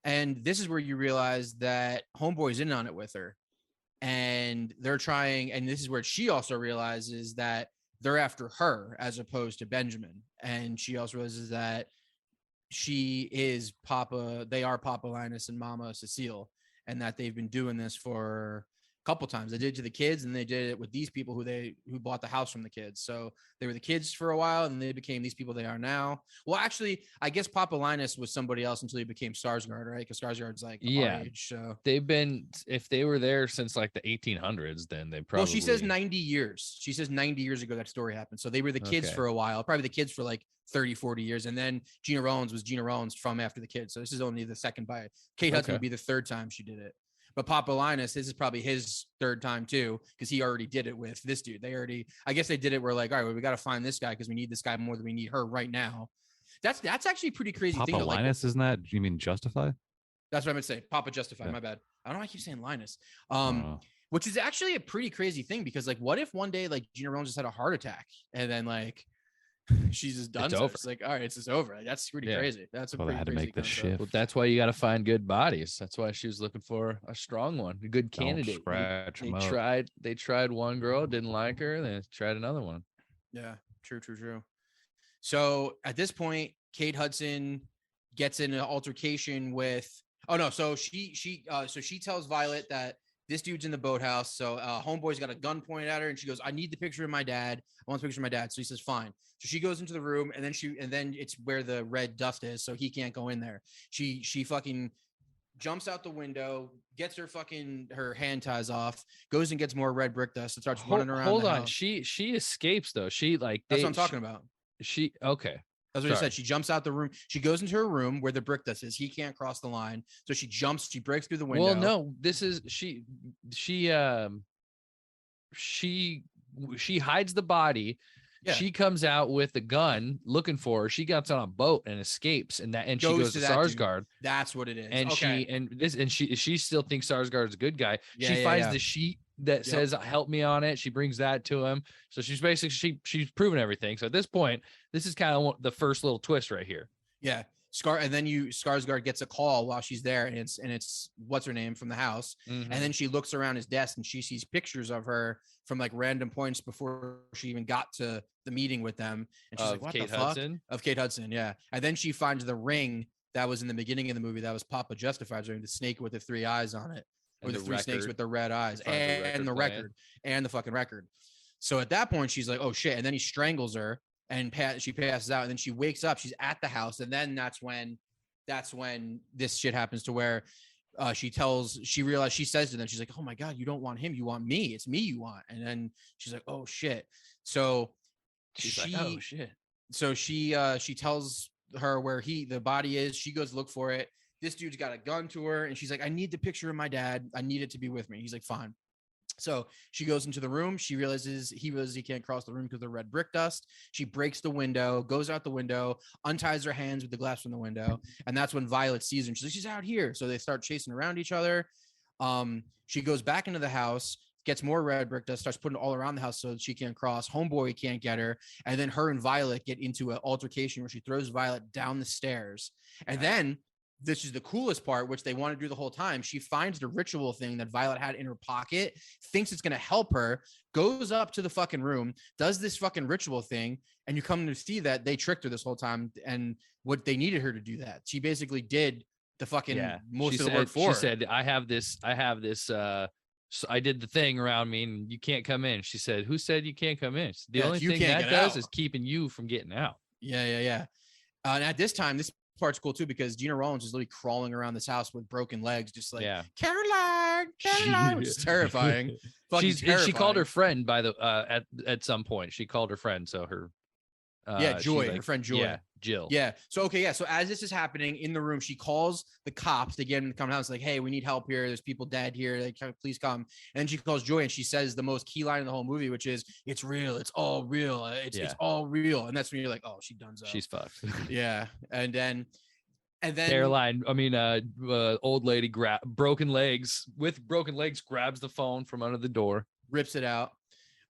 And this is where you realize that homeboy's in on it with her. And they're trying, and this is where she also realizes that they're after her as opposed to Benjamin. And she also realizes that they are Papa Linus and Mama Cecile, and that they've been doing this for a couple times. They did it to the kids, and they did it with these people who bought the house from the kids. So they were the kids for a while, and they became these people they are now. Well, actually, I guess Papa Linus was somebody else until he became Skarsgård, right? Because Skarsgård's like our age. So they've been, if they were there since like the 1800s, then they probably. Well, she says 90 years. She says 90 years ago that story happened. So they were the kids for a while, probably the kids for like 30, 40 years. And then Gina Rollins was Gina Rollins from after the kids. So this is only the second by Kate Hudson would be the third time she did it. But Papa Linus, this is probably his third time too, because he already did it with this dude. I guess they did it where like, all right, well, we got to find this guy because we need this guy more than we need her right now. That's actually a pretty crazy Papa thing. Linus, isn't that? You mean Justify? That's what I meant to say. Papa Justify. Yeah. My bad. I don't know why I keep saying Linus. Oh. Which is actually a pretty crazy thing because like, what if one day like Gina Rowlands just had a heart attack and then like she's just done? It's over. It's like, all right, it's just over. Like, that's pretty crazy. That's a Well, pretty they had to crazy make the concept. shift. Well, that's why you got to find good bodies. That's why she was looking for a strong one, a good Don't candidate. scratch They 'em up. tried one girl, didn't like her, they tried another one. Yeah, true. So at this point, Kate Hudson gets in an altercation with. Oh no! So she tells Violet that this dude's in the boathouse. So homeboy's got a gun pointed at her, and she goes, "I need the picture of my dad. I want the picture of my dad." So he says, "Fine." So she goes into the room, and then it's where the red dust is, so he can't go in there. She fucking jumps out the window, gets her hand ties off, goes and gets more red brick dust, and starts running around. Hold the on, house. she escapes though. She like That's what I'm talking about. She okay. That's what I said. She jumps out the room. She goes into her room where the brick dust is. He can't cross the line. So she breaks through the window. Well, no, this is she hides the body. Yeah. She comes out with a gun looking for her. She gets on a boat and escapes, and she goes to Sarsgaard. That's what it is. And she still thinks Sarsgaard is a good guy. Yeah, she finds the sheet that says "help me" on it. She brings that to him. So she's basically she's proven everything. So at this point, this is kind of the first little twist right here. Yeah. Skarsgård gets a call while she's there, and it's what's her name from the house. Mm-hmm. And then she looks around his desk and she sees pictures of her from like random points before she even got to the meeting with them. And she's like, what Kate the fuck? Hudson? Of Kate Hudson, yeah. And then she finds the ring that was in the beginning of the movie that was Papa Justified's ring, the snake with the 3 eyes on it. Or the 3 snakes with the red eyes, and the record and the fucking record. So at that point, she's like, oh shit. And then he strangles her. And she passes out, and then she wakes up. She's at the house, and then that's when this shit happens to where she says to them, she's like, "Oh my god, you don't want him, you want me. It's me you want." And then she's like, "Oh shit." So she's like, "Oh shit." So she tells her where the body is. She goes look for it. This dude's got a gun to her, and she's like, "I need the picture of my dad. I need it to be with me." He's like, "Fine." So she goes into the room. She realizes he can't cross the room because of the red brick dust. She breaks the window, goes out the window, unties her hands with the glass from the window. And that's when Violet sees her. And she's like, she's out here. So they start chasing around each other. She goes back into the house, gets more red brick dust, starts putting it all around the house so that she can't cross. Homeboy can't get her. And then her and Violet get into an altercation where she throws Violet down the stairs. And then this is the coolest part, which they want to do the whole time. She finds the ritual thing that Violet had in her pocket, thinks it's going to help her, goes up to the fucking room, does this fucking ritual thing. And you come to see that they tricked her this whole time. And what they needed her to do that. She basically did the fucking most of the work for her. She said, I have this, so I did the thing around me and you can't come in. She said, who said you can't come in? The only thing that does is keeping you from getting out. Yeah. And at this time, this part's cool too, because Gina Rowlands is literally crawling around this house with broken legs, just like Caroline, which is terrifying. She called her friend by the at some point. She called her friend, so her Joy, her friend Joy. Yeah, Jill. Yeah. So so as this is happening in the room, she calls the cops to get them to come down. It's like, hey, we need help here. There's people dead here. Like, please come. And then she calls Joy, and she says the most key line in the whole movie, which is, "It's real. It's all real. It's all real." And that's when you're like, oh, she done's up. She's fucked. Yeah. And then Caroline, old lady broken legs grabs the phone from under the door, rips it out.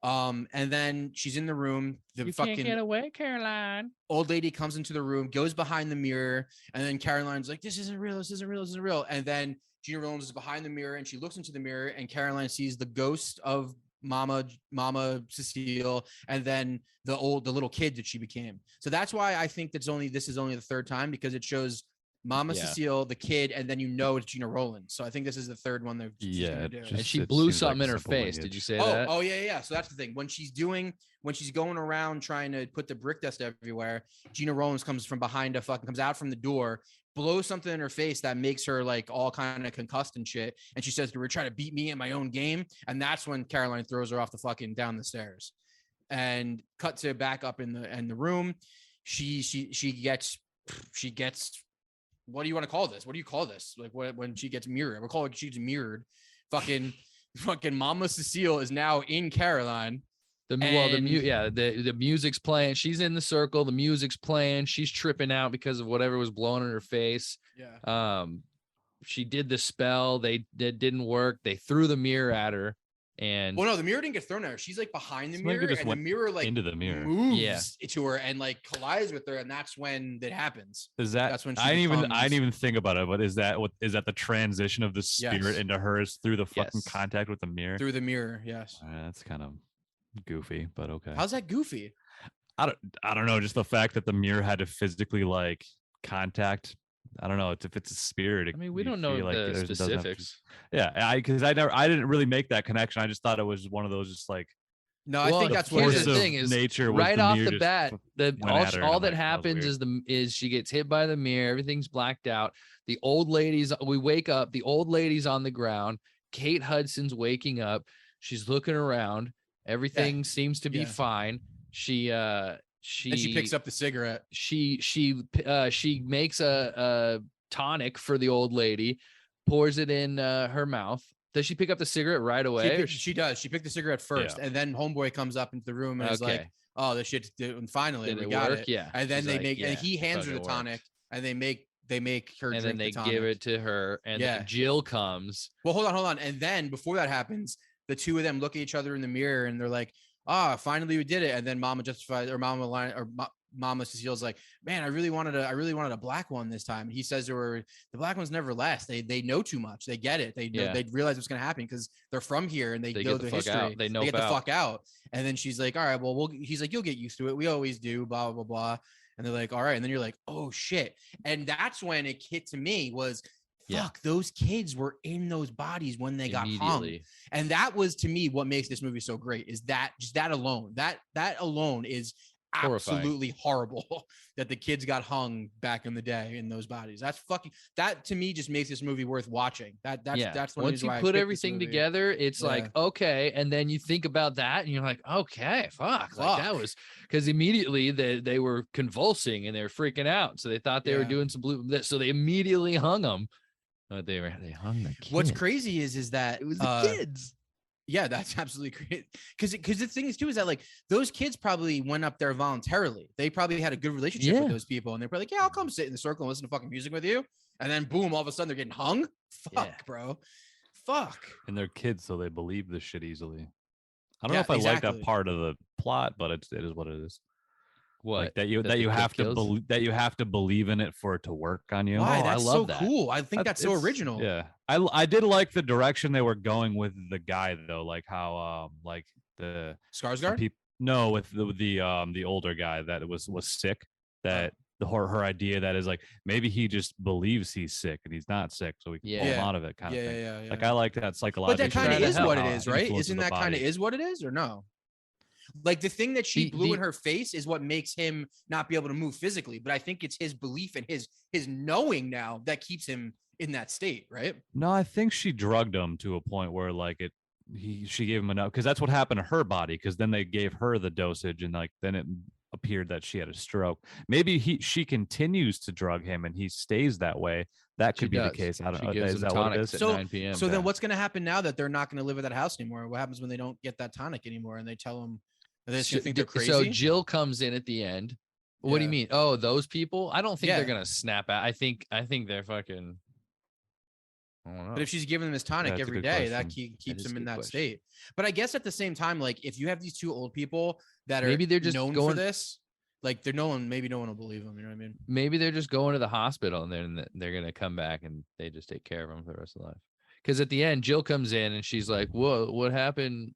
And then she's in the room. You can't get away, Caroline. Old lady comes into the room, goes behind the mirror, and then Caroline's like, "This isn't real. This isn't real. This isn't real." And then Gina Rowlands is behind the mirror, and she looks into the mirror, and Caroline sees the ghost of Mama Cecile, and then the little kid that she became. So that's why I think this is only the third time, because it shows Mama Cecile, the kid, and then it's Gina Rowlands. So I think this is the third one they're gonna do. And she blew something in her face. Did you say that? Oh yeah. So that's the thing. When she's going around trying to put the brick dust everywhere, Gina Rowlands comes out from the door, blows something in her face that makes her like all kind of concussed and shit. And she says, "You were trying to beat me in my own game." And that's when Caroline throws her off the fucking down the stairs. And cut to back up in the room. She gets what do you want to call this? What do you call this? Like when she gets mirrored, we'll call it she's mirrored. Fucking Mama Cecile is now in Caroline. The music's playing. She's in the circle. The music's playing. She's tripping out because of whatever was blowing in her face. Yeah. She did the spell. It didn't work. They threw the mirror at her. And well, no, the mirror didn't get thrown at her. She's like behind the It's mirror, like it just and the went mirror like into the mirror. moves to her and like collides with her, and that's when that happens. That's when she I didn't becomes- even think about it, but is that the transition of the spirit Yes. into hers through the fucking Yes. contact with the mirror? Through the mirror, yes. That's kind of goofy, but okay. How's that goofy? I don't know, just the fact that the mirror had to physically like contact. I don't know. If it's a spirit, I mean, we you don't know feel like the there's- doesn't have to- specifics. Yeah, I didn't really make that connection. I just thought it was one of those just like No, I think Well, that's what here's it the is. thing is, nature was right the off mirror the just bat, went at her, and all I'm that like, happens was is she gets hit by the mirror. Everything's blacked out. The old lady's. We wake up. The old lady's on the ground. Kate Hudson's waking up. She's looking around. Everything seems to be Yeah. fine. She And she picks up the cigarette. she makes a tonic for the old lady, pours it in her mouth. Does she pick up the cigarette right away? She does. She picked the cigarette first, and then homeboy comes up into the room and is like, "Oh, this shit's and finally Did we it got work? it." Yeah. And then She's they like, make and "Yeah, he hands her the fucking tonic, worked." and they make her And drink then they the tonic. give it to her, and then Jill comes. Well, hold on. And then before that happens, the two of them look at each other in the mirror and they're like, "Ah, finally we did it." And then Mama Mama Cecile's like, "Man, I really wanted a black one this time." And he says to her, "The black ones never last. They know too much. They get it. They know, they realize what's gonna happen because they're from here and they know get the the fuck history. out. They know get the about. fuck out." And then she's like, "All right, well, he's like, you'll get used to it. We always do, blah, blah, blah." And they're like, "All right." And then you're like, "Oh shit." And that's when it hit to me was, fuck, those kids were in those bodies when they got hung. And that was to me what makes this movie so great is that just that alone. That alone is absolutely horrible that the kids got hung back in the day in those bodies. That to me just makes this movie worth watching. That's once you put everything together, it's like, okay. And then you think about that and you're like, okay, fuck. Like that was because immediately they were convulsing and they were freaking out. So they thought they were doing some blue. So they immediately hung them. But they hung the kids. What's crazy is that it was the kids. Yeah, that's absolutely great. Because the thing is too is that like those kids probably went up there voluntarily. They probably had a good relationship with those people, and they're probably like, "Yeah, I'll come sit in the circle and listen to fucking music with you." And then boom, all of a sudden they're getting hung. Fuck, bro. Fuck. And they're kids, so they believe this shit easily. I don't know if I like that part of the plot, but it is what it is. What like that you have to believe in it for it to work on you. Why? That's I love so that. cool. I think that's so original. Yeah, I did like the direction they were going with the guy though, like how like the Skarsgård. No, with the older guy that was sick. That her idea that is like maybe he just believes he's sick and he's not sick, so we can pull him out of it, kind of thing. Yeah. Like I like that psychological. But that kind of is what it is, right? Isn't that kind of is what it is, or no? Like the thing that she blew in her face is what makes him not be able to move physically. But I think it's his belief and his knowing now that keeps him in that state, right? No, I think she drugged him to a point where like she gave him enough because that's what happened to her body. Because then they gave her the dosage and like then it appeared that she had a stroke. Maybe she continues to drug him and he stays that way. That could be the case. I don't know. Is that what it is? At 9 p.m. So then what's going to happen now that they're not going to live at that house anymore? What happens when they don't get that tonic anymore and they tell them they think they're crazy? So Jill comes in at the end. What do you mean? Oh, those people? I don't think they're going to snap out. I think they're fucking. I don't know. But if she's giving them this tonic every day, that keeps them in that state. But I guess at the same time, like if you have these two old people that are maybe they're just known going for this, like maybe no one will believe them. You know what I mean? Maybe they're just going to the hospital and then they're going to come back and they just take care of them for the rest of life. Because at the end, Jill comes in and she's like, "Whoa, what happened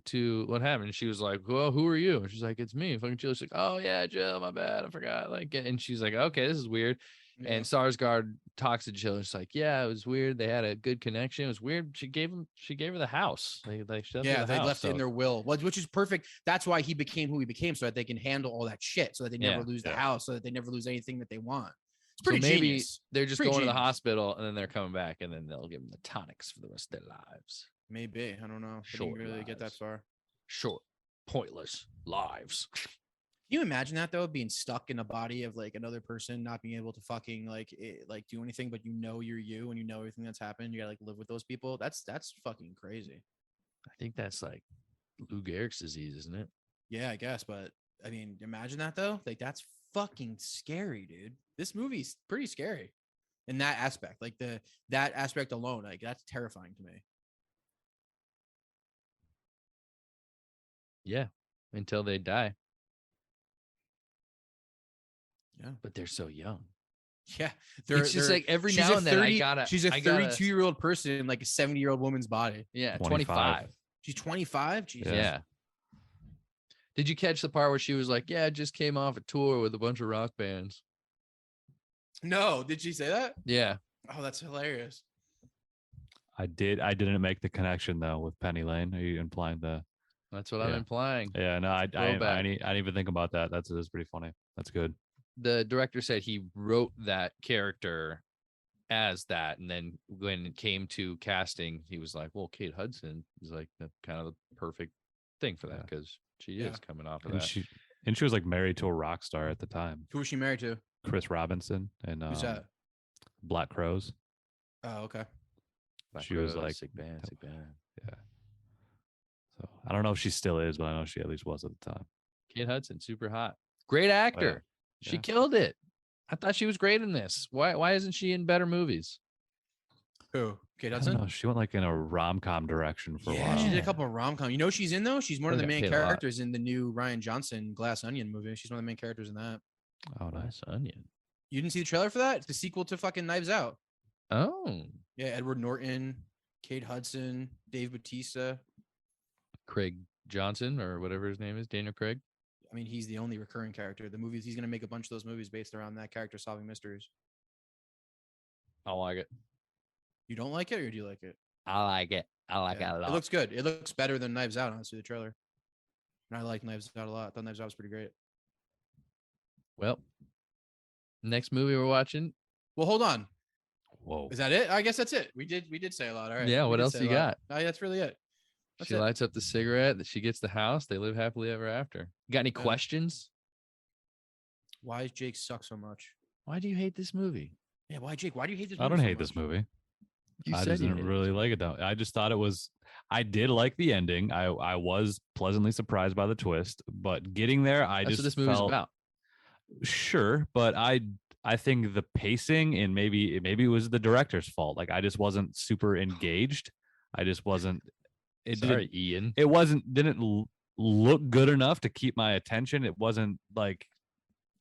to what happened?" And she was like, "Well, who are you?" And she's like, "It's me." Fucking Jill's like, "Oh yeah, Jill, my bad, I forgot." Like, and she's like, "Okay, this is weird." Yeah. And Skarsgård talks to Jill and she's like, "Yeah, it was weird. They had a good connection. It was weird. She gave her the house. They left it in their will, which is perfect. That's why he became who he became, so that they can handle all that shit, so that they never lose the house, so that they never lose anything that they want. It's pretty genius. They're just going to the hospital and then they're coming back and then they'll give them the tonics for the rest of their lives. Maybe. I don't know. Short I didn't really get that far. Short, pointless lives. Can you imagine that though, being stuck in a body of like another person, not being able to fucking like do anything, but you know you're you and you know everything that's happened. You gotta like live with those people. That's fucking crazy. I think that's like Lou Gehrig's disease, isn't it? Yeah, I guess, but I mean, imagine that though. Like that's fucking scary, dude. This movie's pretty scary in that aspect. Like that aspect alone, like that's terrifying to me. Yeah, until they die. Yeah, but they're so young. Yeah, It's just like every now and then she's a 32-year-old person in like a 70-year-old woman's body. Yeah, 25. 25. She's 25. Jesus. Yeah. Did you catch the part where she was like, "Yeah, I just came off a tour with a bunch of rock bands"? No, did she say that? Yeah. Oh, that's hilarious. I didn't make the connection though with Penny Lane. Are you implying the? That's what I'm implying. Yeah, no, I Throwback. didn't even think about that. That's pretty funny. That's good. The director said he wrote that character as that, and then when it came to casting, he was like, "Well, Kate Hudson is like the kind of the perfect thing for that because she is coming off of And that." she was like married to a rock star at the time, Who was she married to? Chris Robinson, and Who's that? Black Crows. Oh, okay. She was like sick band. Yeah. So I don't know if she still is, but I know she at least was at the time. Kate Hudson, super hot, great actor. She killed it. I thought she was great in this. Why isn't she in better movies? Who? Kate I Hudson? don't know. She went like in a rom-com direction for a while. She did a couple of rom-com. You know who she's in though? She's one of the Probably main got paid a lot. characters in the new Ryan Johnson Glass Onion movie. She's one of the main characters in that. Oh, nice. Onion. You didn't see the trailer for that? It's the sequel to fucking Knives Out. Oh, Yeah, Edward Norton, Kate Hudson, Dave Bautista. Craig Johnson or whatever his name is, Daniel Craig. I mean, he's the only recurring character. The movies, he's going to make a bunch of those movies based around that character solving mysteries. I like it. You don't like it or do you like it? I like it. I like it a lot. It looks good. It looks better than Knives Out, honestly, the trailer. And I like Knives Out a lot. I thought Knives Out was pretty great. Well, next movie we're watching. Well, hold on. Whoa. Is that it? I guess that's it. We did say a lot. All right. Yeah, We what did else say you a lot. got? Oh, that's really it. That's She it. lights up the cigarette. That she gets the house. They live happily ever after. You got any Yeah. questions? Why does Jake suck so much? Why do you hate this movie? Yeah, why Jake? Why do you hate this I movie? don't so hate this much? movie. You I said just you didn't hated really this like it though. I just thought I did like the ending. I was pleasantly surprised by the twist, but getting there, That's just what this movie's felt about. sure, but I think the pacing and maybe it was the director's fault. Like I just wasn't super engaged. I just wasn't. Sorry, Ian. It didn't look good enough to keep my attention. It wasn't like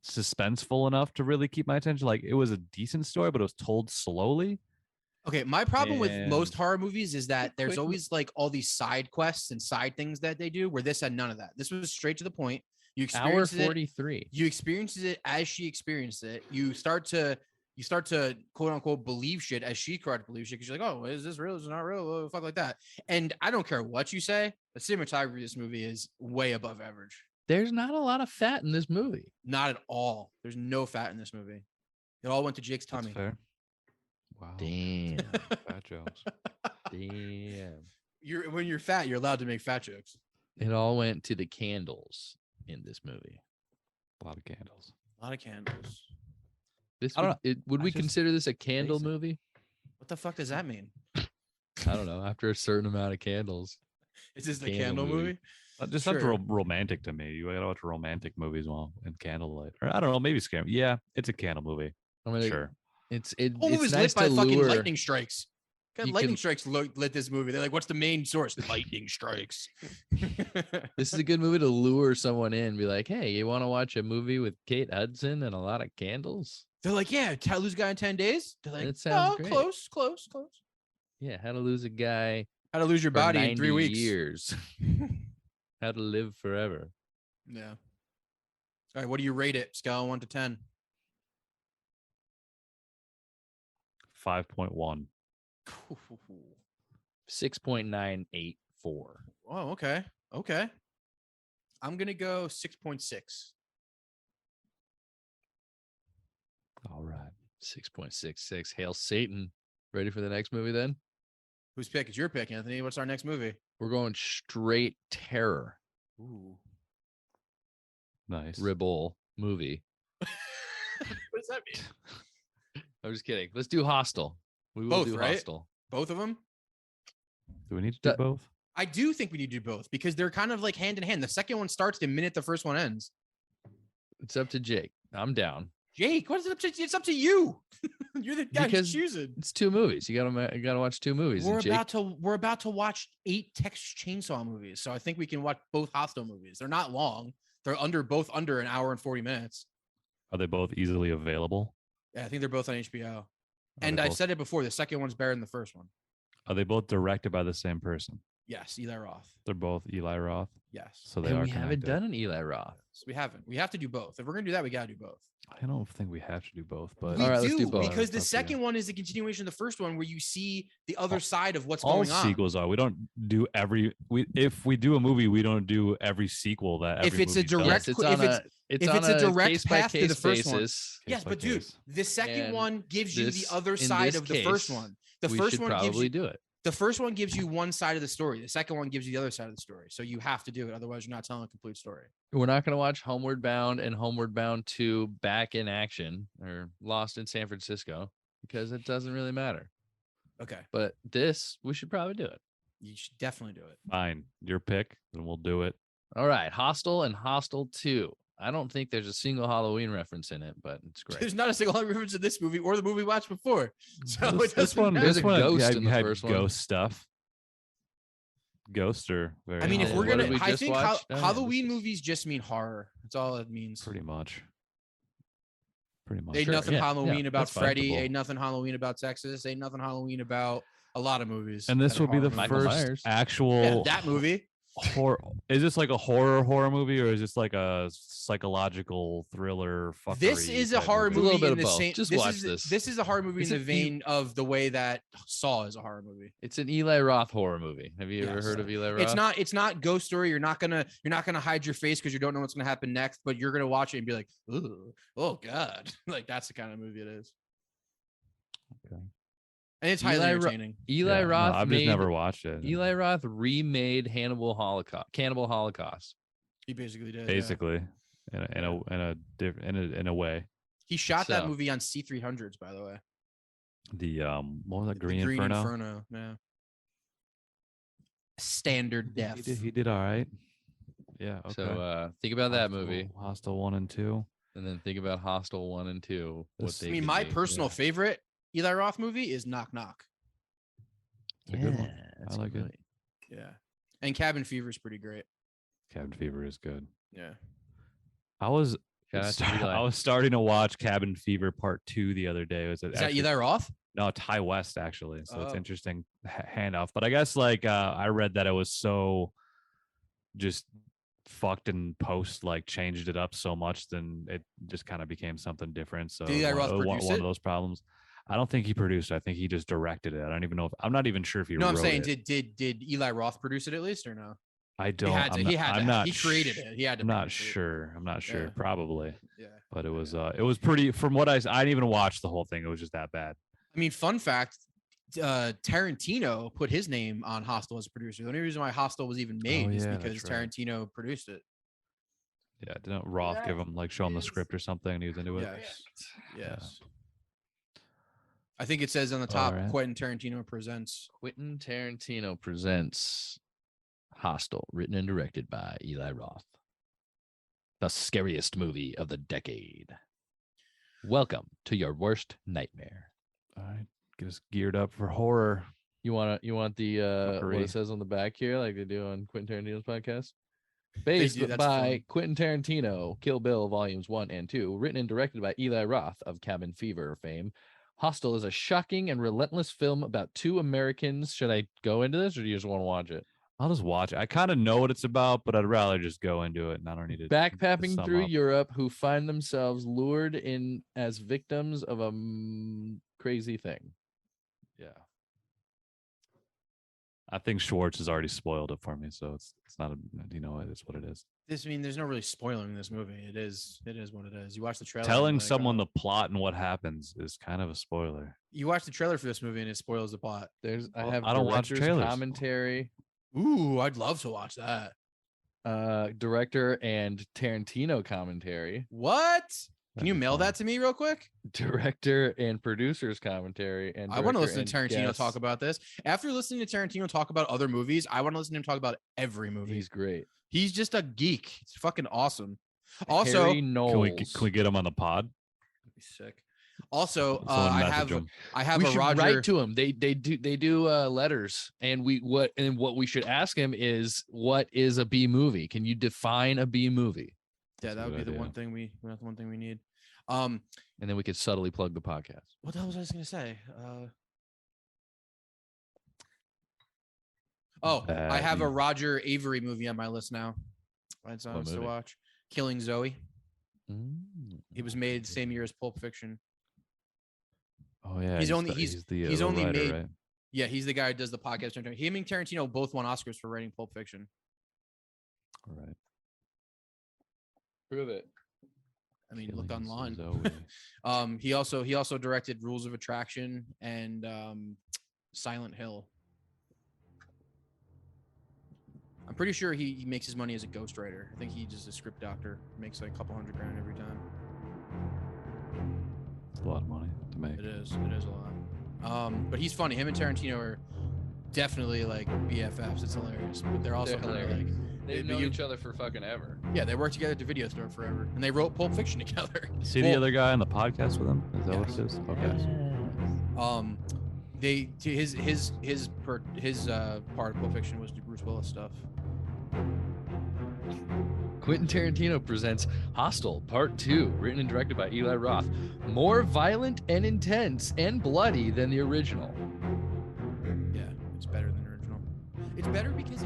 suspenseful enough to really keep my attention. Like it was a decent story, but it was told slowly. Okay, my problem with most And- horror movies is that there's quick- always like all these side quests and side things that they do where this had none of that. This was straight to the point. You Hour experience it. 43. You experience it as she experienced it. You start to quote unquote believe shit as she started to believe shit because you're like, oh, is this real? Is it not real? Oh, fuck like that. And I don't care what you say, the cinematography of this movie is way above average. There's not a lot of fat in this movie. Not at all. There's no fat in this movie. It all went to Jake's That's tummy. fair. Wow. Damn. Fat jokes. Damn. When you're fat, you're allowed to make fat jokes. It all went to the candles in this movie. A lot of candles. A lot of candles. This I don't would I we just- consider this a candle basic. movie? What the fuck does that mean? I don't know. After a certain amount of candles. Is this the Candle candle movie. movie? Just not Sure. romantic to me. You gotta watch romantic movies while in candlelight. Or I don't know, maybe scary. Yeah, it's a candle movie. I mean, Sure. It's The whole it's movie's nice lit by to fucking lure. lightning strikes. God, You lightning can- strikes lit this movie. They're like, what's the main source? Lightning strikes. This is a good movie to lure someone in. Be like, hey, you want to watch a movie with Kate Hudson and a lot of candles? They're like, yeah, how to lose a guy in 10 days. They're like, That sounds oh, great. close. Yeah, how to lose a guy How to lose your for body 90 in 3 weeks. years. How to live forever. Yeah. All right, what do you rate it? Scale of 1 to 10. 5.1. 6.984. Oh, okay. I'm gonna go 6.6. All right. 6.66. Hail Satan. Ready for the next movie then? Whose pick? It's your pick, Anthony. What's our next movie? We're going straight terror. Ooh. Nice. Ribble movie. What does that mean? I'm just kidding. Let's do Hostel. We will Both, do right? Hostel. Both of them? Do we need to do That- both? I do think we need to do both because they're kind of like hand in hand. The second one starts the minute the first one ends. It's up to Jake. I'm down. Jake, what is it up to? It's up to you. You're the guy Because who's choosing. It's 2 movies. You gotta watch 2 movies. We're and Jake, about to watch 8 Texas Chainsaw movies, so I think we can watch both Hostel movies. They're not long. They're both under an hour and 40 minutes. Are they both easily available? Yeah, I think they're both on HBO. Are And they I both- said it before. The second one's better than the first one. Are they both directed by the same person? Yes, Eli Roth. They're both Eli Roth, Yes. so they and are we haven't connected. done an Eli Roth. So we haven't. We have to do both. If we're gonna do that, we gotta do both. I don't think we have to do both, but We All right, let's do do both. because the That's up to you. second one is a continuation of the first one, where you see the other All- side of what's all going on. sequels are. We don't do every. If we do a movie, we don't do every sequel that. If every it's a movie does. direct- Yes, it's if on it's- a it's if on it's a direct case-by-case path to the first one- basis. Case Yes, by but dude, case. the second And one gives you the this- other in side this of the first case, one. The we first should one gives probably you do it. the first one gives you one side of the story. The second one gives you the other side of the story. So you have to do it. Otherwise, you're not telling a complete story. We're not going to watch Homeward Bound and Homeward Bound 2 back in action or Lost in San Francisco because it doesn't really matter. Okay. But this, we should probably do it. You should definitely do it. Fine, your pick, and we'll do it. All right. Hostel and Hostel 2. I don't think there's a single Halloween reference in it, but it's great. There's not a single reference in this movie or the movie we watched before. So This, it doesn't one, matter. There's this a one ghost had, in the had first one. ghost stuff. Ghosts are very. I mean, if Halloween. we're What gonna, did we I just think watch? Oh, yeah, Halloween this is- movies just mean horror. That's all it means. pretty much. Pretty much. Ain't Sure, nothing yeah, Halloween about that's Freddy. acceptable. Ain't nothing Halloween about Texas. Ain't nothing Halloween about a lot of movies. And this that are will be the horror Michael movies. first Myers. actual Yeah, that movie. horror. Is this like a horror movie, or is this like a psychological thriller? This fuckery is a type horror It's a movie little bit in of the both. same. Just this watch is, this. This is a horror movie It's in the an vein of the way that Saw is a horror movie. It's an Eli Roth horror movie. Have you ever Yes. heard of Eli Roth? It's not Ghost Story. You're not gonna hide your face because you don't know what's gonna happen next, but you're gonna watch it and be like, ooh, oh god, like that's the kind of movie it is. Okay. And it's highly Eli Ro- entertaining. Eli Yeah, no, Roth I've made just never watched it. Eli Roth remade Cannibal Holocaust. He basically did. yeah. basically, in a way. He shot that So- movie on C300s, by the way. The what was that? The Green Inferno. Yeah. Standard def. He did all right. Yeah. Okay. So think about that Hostel- movie, Hostel 1 and 2. and then think about Hostel 1 and 2. This- I mean, my personal favorite Eli Roth movie is Knock Knock. It's a good one. that's I a like good it. movie. Yeah. And Cabin Fever is pretty great. Cabin Fever is good. Yeah. I was Shout out to Eli. I was starting to watch Cabin Fever Part 2 the other day. Was it Is that actually- Eli Roth? No, Ty West actually. So it's Oh. interesting handoff. But I guess like I read that it was so just fucked in post, like changed it up so much, then it just kind of became something different. So Did Eli Roth produce one it? of those problems. I don't think he produced it. I think he just directed it. I don't even know if I'm not even sure if he No, I'm wrote saying it. did Eli Roth produce it at least or no? I don't. He had to. I'm He not, had to. I'm not He created sh- it. He had to. I'm not produce it. sure. I'm not sure. Yeah. Probably. Yeah. But it was pretty. From what I didn't even watch the whole thing. It was just that bad. I mean, fun fact: Tarantino put his name on Hostel as a producer. The only reason why Hostel was even made is yeah, because that's right. Tarantino produced it. Yeah. Didn't Roth give him show him the script or something? And he was into it. Yes. Yes. I think it says on the All top, right. Quentin Tarantino presents. Quentin Tarantino presents Hostel, written and directed by Eli Roth. The scariest movie of the decade. Welcome to your worst nightmare. All right. Get us geared up for horror. You want the what Fuckery. it says on the back here, like they do on Quentin Tarantino's podcast? They Based do, that's by fun. Quentin Tarantino, Kill Bill Volumes 1 and 2, written and directed by Eli Roth of Cabin Fever fame. Hostel is a shocking and relentless film about 2 Americans. Should I go into this, or do you just want to watch it? I'll just watch it. I kind of know what it's about, but I'd rather just go into it, and I don't need to Backpacking sum through up. Europe, who find themselves lured in as victims of a crazy thing. Yeah. I think Schwartz has already spoiled it for me, so it's not it's what it is. There's no really spoiling this movie. It is what it is. You watch the trailer. and Telling you're like, someone oh. the plot and what happens is kind of a spoiler. You watch the trailer for this movie and it spoils the plot. I Well, have I don't watch director's trailers. commentary. Ooh, I'd love to watch that. director and Tarantino commentary. What? Can That'd you be mail fun. that to me real quick? Director and producers commentary. And I want to director listen to and Tarantino guest. talk about this. After listening to Tarantino talk about other movies, I want to listen to him talk about every movie. He's great. He's just a geek. It's fucking awesome. Also, Harry Can Knowles. we get him on the pod? sick. Also, Someone I message have him. a should Roger. write to him. They do letters, and what we should ask him is, what is a B movie? Can you define a B movie? Yeah, That's that a would be good the one idea. thing we need. And then we could subtly plug the podcast. What the hell was I just gonna say? I have a Bad. Roger Avery movie on my list now. It's on What to movie? watch. Killing Zoe. It was made the same year as Pulp Fiction. Oh yeah, He's only the writer, made. right? Yeah, he's the guy who does the podcast. Him and Tarantino both won Oscars for writing Pulp Fiction. All right. Prove it. I mean, look Killing online. Zoe. He also directed Rules of Attraction and Silent Hill. I'm pretty sure he makes his money as a ghostwriter. I think he just a script doctor, makes like a couple $100,000 every time. It's a lot of money to make. It is a lot. But he's funny. Him and Tarantino are definitely like BFFs. It's hilarious, but they're also They're kind of hilarious. like, They've but known you- each other for fucking ever. yeah, they worked together at the video store forever, and they wrote Pulp Fiction together. See Well, the other guy on the podcast with him? Is that what Yes. it is? Okay. His part of Pulp Fiction was the Bruce Willis stuff. Quentin Tarantino presents Hostel Part 2, written and directed by Eli Roth. More violent and intense and bloody than the original. Yeah, it's better than the original. It's better because